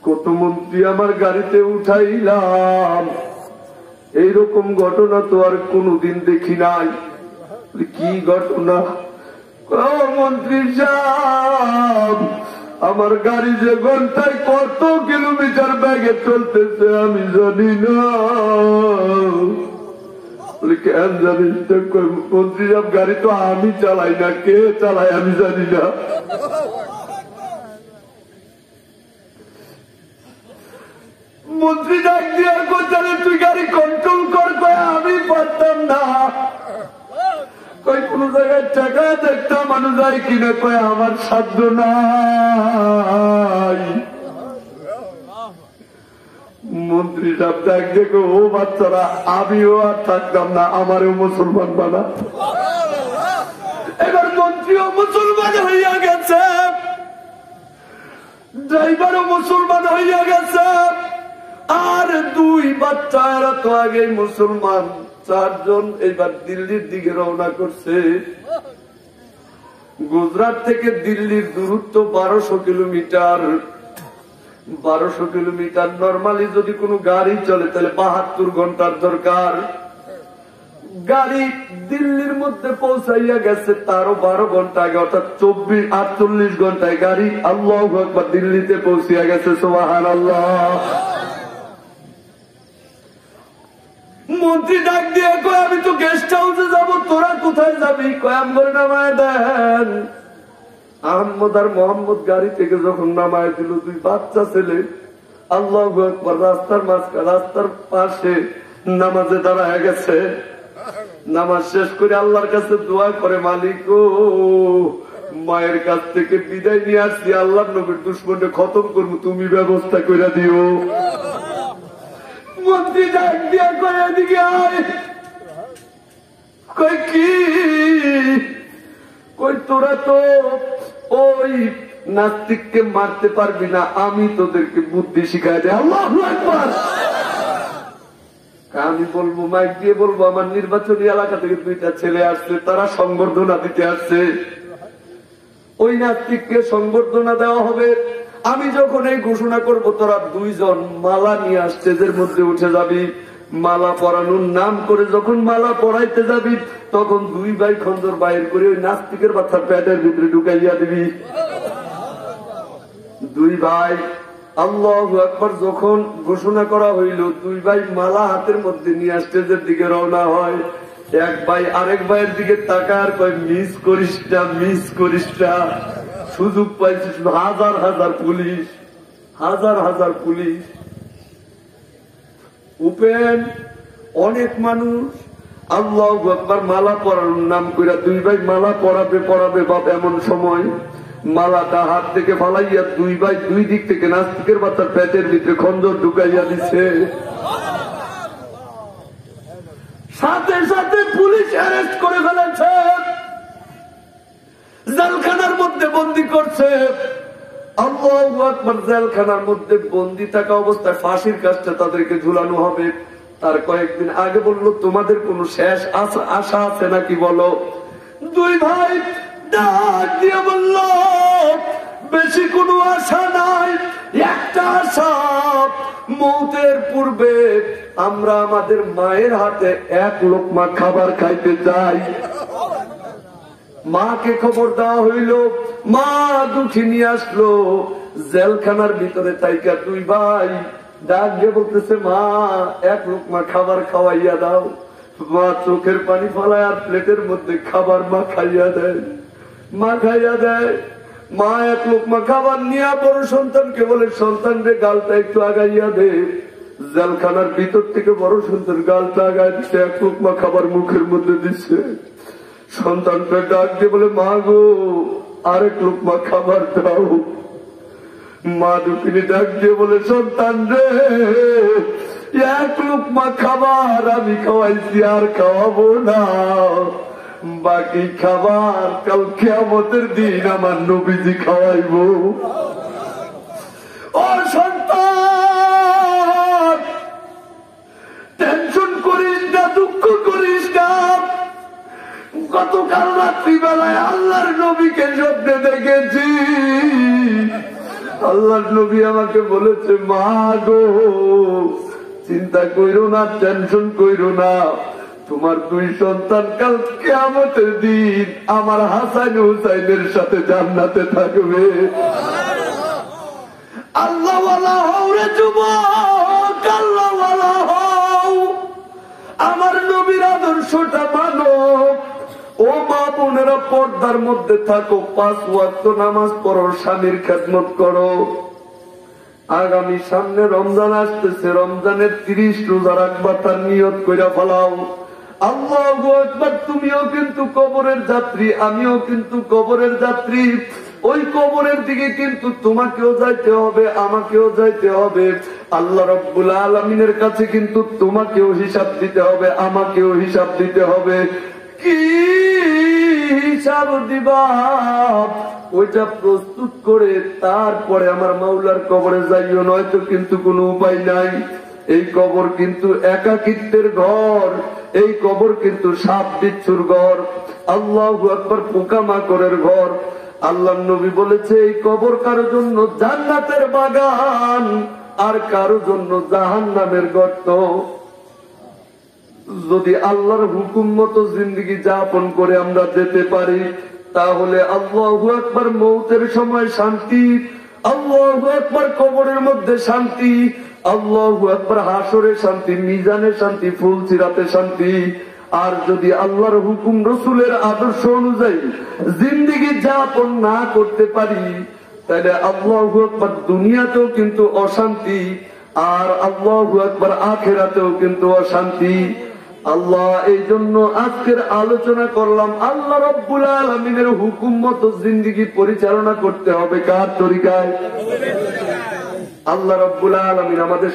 Speaker 1: কত মন্ত্রী আমার গাড়িতে উঠাইলাম, এইরকম ঘটনা তো আর কোনদিন দেখি নাই। কি ঘটনা? মন্ত্রী সাহেব, আমার গাড়ি যে ঘন্টায় কত কিলোমিটার ব্যাগে চলতেছে আমি জানি না। কেন জানিস? মন্ত্রী সাহেব, গাড়ি তো আমি চালাই না, কে চালায় আমি জানি না। মন্ত্রী ডাক দিয়ে কোথায়, তুই গাড়ি কন্ট্রোল কর। কয়, আমি পারতাম না। কই, কোন জায়গায় টাকা দেখতাম মানুষ যায় কিনা? কয়, আমার সাধ্য নাই। মন্ত্রী সাহেব ডাক দেখো, ও বাচ্চারা, আমিও আর থাকতাম না, আমারও মুসলমান বানা। এবার মন্ত্রীও মুসলমান হইয়া গেছে, ড্রাইভারও মুসলমান হইয়া গেছে, আর 2 বাচ্চা এরা তো আগে মুসলমান। 4 জন এইবার দিল্লির দিকে রওনা করছে। গুজরাট থেকে দিল্লির দূরত্ব 1200 কিলোমিটার। 1200 কিলোমিটার নর্মালি যদি কোনো গাড়ি চলে তাহলে 72 ঘন্টার দরকার। গাড়ি দিল্লির মধ্যে পৌঁছাইয়া গেছে তারও 12 ঘন্টা আগে, অর্থাৎ 48 ঘন্টায় গাড়ি আল্লাহু আকবার দিল্লিতে পৌঁছিয়া গেছে। সুবহানাল্লাহ। মন্ত্রী ডাক দিয়ে কয় আমি তো গেস্ট হাউসে যাবো, তোরা কোথায় যাবি? কয় আমগরে নামায় দেন। আহমদ আর মোহাম্মদ গাড়ি থেকে যখন নামায় দিল, দুই বাচ্চা ছেলে আল্লাহু আকবার রাস্তার মাঝখানে রাস্তার পাশে নামাজে দাঁড়ায় গেছে। নামাজ শেষ করে আল্লাহর কাছে দোয়া করে, মালিক ও মায়ের কাছ থেকে বিদায় নিয়ে আসছি, আল্লাহর নবীর দুশমনে খতম করবো, তুমি ব্যবস্থা করে দিও। মন্ত্রী ডাক দিয়া কয় এদিকে আয়। কয় কি? কই তোরা তো ওই নাস্তিককে মারতে পারবি না, আমি তোদেরকে বুদ্ধি শিখাই দেয়। আল্লাহু আকবার। আমি বলবো, মাইক দিয়ে বলবো, আমার নির্বাচনী এলাকা থেকে দুইটা ছেলে আসছে, তারা সংবর্ধনা দিতে আসছে, ওই নাস্তিককে সংবর্ধনা দেওয়া হবে। আমি যখন এই ঘোষণা করব, তোরা দুইজন মালা নিয়ে স্টেজের মধ্যে উঠে যাবি, মালা পরানোর নাম করে যখন মালা পরাইতে যাবি, তখন দুই ভাই খন্দর বাইর করে ওই নাস্তিকের বাচ্চার পেটের ভিতরে ঢুকাইয়া দিবি। দুই ভাই আল্লাহু আকবার যখন ঘোষণা করা হইল, দুই ভাই মালা হাতের মধ্যে নিয়ে স্টেজের দিকে রওনা হয়। এক ভাই আরেক ভাইয়ের দিকে তাকার কয়, মিস করিস না, মিস করিস না। সুযোগ পাইছিস, হাজার হাজার পুলিশ, হাজার হাজার পুলিশ, উপেন অনেক মানুষ। আল্লাহু আকবার মালা পরানোর নাম কইরা দুই ভাই মালা পরাবে পরাবে বাপ, এমন সময় মালাটা হাত থেকে ফালাইয়া দুই ভাই দুই দিক থেকে নাস্তিকের বাচ্চার পেটের ভিতরে খন্দর ঢুকাইয়া দিচ্ছে। সাথে সাথে পুলিশ অ্যারেস্ট করে ফেলেছে, জেলখানার মধ্যে বন্দি করছে। আল্লাহু আকবার। জেলখানার মধ্যে বন্দি থাকা অবস্থায় ফাঁসির কাজটা তাদেরকে ঝুলানো হবে। তার কয়েকদিন আগে বললো, তোমাদের কোন শেষ আশা আছে নাকি বলো? দুই ভাই ডাক দিয়ে বলল, বেশি কোনো আশা নাই, একটা আশা, মৌতের পূর্বে আমরা আমাদের মায়ের হাতে এক লোকমা খাবার খাইতে চাই। মাকে খবর দেওয়া হইল, মা দুঃখিনী আসলো জেলখানার ভিতরে তাইকা দুই ভাই ডাক দিয়ে বলতেছে, মা এক লোকমা খাবার খাওয়াইয়া দাও। মা চোখের পানি ফলায় আর প্লেটের মধ্যে খাবার মা খাইয়া দেয়, মা খাইয়া দেয়। মা এক লোকমা খাবার নিয়ে বড় সন্তানকে বলে, সন্তান রে গালটা একটু আগাইয়া দে। জেলখানার ভিতর থেকে বড় সন্তান গালটা আগায় দিচ্ছে, এক লোকমা খাবার মুখের মধ্যে দিচ্ছে। সন্তানটা ডাক দিয়ে বলে, মা গো আরেক লোকমা খাবার দাও। মা দুঃখিনী ডাক দিয়ে বলে, সন্তান রে এক লোকমা খাবার আমি খাওয়াইছি, আর খাওয়াবো না। বাকি খাবার কাল কিয়ামতের দিন আমার নবীজি খাওয়াইবো। ও সন্তান, টেনশন করিস না, দুঃখ করিস না। গতকাল রাত্রিবেলায় আল্লাহর নবীকে স্বপ্নে দেখেছি। আল্লাহর নবী আমাকে বলেছে, মা গো চিন্তা কইরো না, টেনশন কইরো না, তোমার দুই সন্তান কাল কিয়ামতের দিন আমার হাসান হুসাইনের সাথে জান্নাতে থাকবে। আল্লাহ ওয়ালা হও রে যুবক, আল্লাহ ওয়ালা হও, আমার নবীর আদর্শটা মানো। ও মা বোনেরা, পর্দার মধ্যে থাকো, 5 ওয়াক্ত নামাজ পড়ো, স্বামীর খেদমত করো। আগামী সামনে রমজান আসতেছে, রমজানের 30 রোজা রাখবা, তার নিয়ত কইরা ফেলাও। আল্লাহু আকবার। তুমিও কিন্তু কবরের যাত্রী, আমিও কিন্তু কবরের যাত্রী। ওই কবরের দিকে কিন্তু তোমাকেও যাইতে হবে, আমাকেও যাইতে হবে। আল্লাহ রাব্বুল আলামিনের কাছে কিন্তু তোমাকেও হিসাব দিতে হবে, আমাকেও হিসাব দিতে হবে। কি হিসাব দিবা ওইটা প্রস্তুত করে তারপরে আমার মাওলার কবরে যাইও, নয়তো কিন্তু কোনো উপায় নাই। এই কবর কিন্তু একাকিত্বের ঘর, এই কবর কিন্তু সাপ বিচ্ছুর ঘর, আল্লাহু আকবার, পোকামাকড়ের ঘর। আল্লাহর নবী বলেছে, এই কবর কারো জন্য জান্নাতের বাগান, আর কারো জন্য জাহান্নামের গর্ত। যদি আল্লাহর হুকুম মতো জিন্দগি যাপন করে আমরা যেতে পারি, তাহলে আল্লাহু আকবার মৌতের সময় শান্তি, আল্লাহু আকবার কবরের মধ্যে শান্তি, আল্লাহু আকবার, হাসরে শান্তি, মিজানে শান্তি, ফুল সিরাতে শান্তি। আর যদি আল্লাহর হুকুম রসুলের আদর্শ অনুযায়ী জিন্দেগি যাপন না করতে পারি, তাহলে আল্লাহু আকবার দুনিয়াতেও কিন্তু অশান্তি, আর আল্লাহু আকবার আখিরাতেও কিন্তু অশান্তি। আল্লাহ এই জন্য আজকের আলোচনা করলাম, আল্লাহ রব্বুল আলামিনের হুকুম মতো জিন্দেগি পরিচালনা করতে হবে কার তরিকায়? আল্লাহ রব্বুল আলামিন আমাদের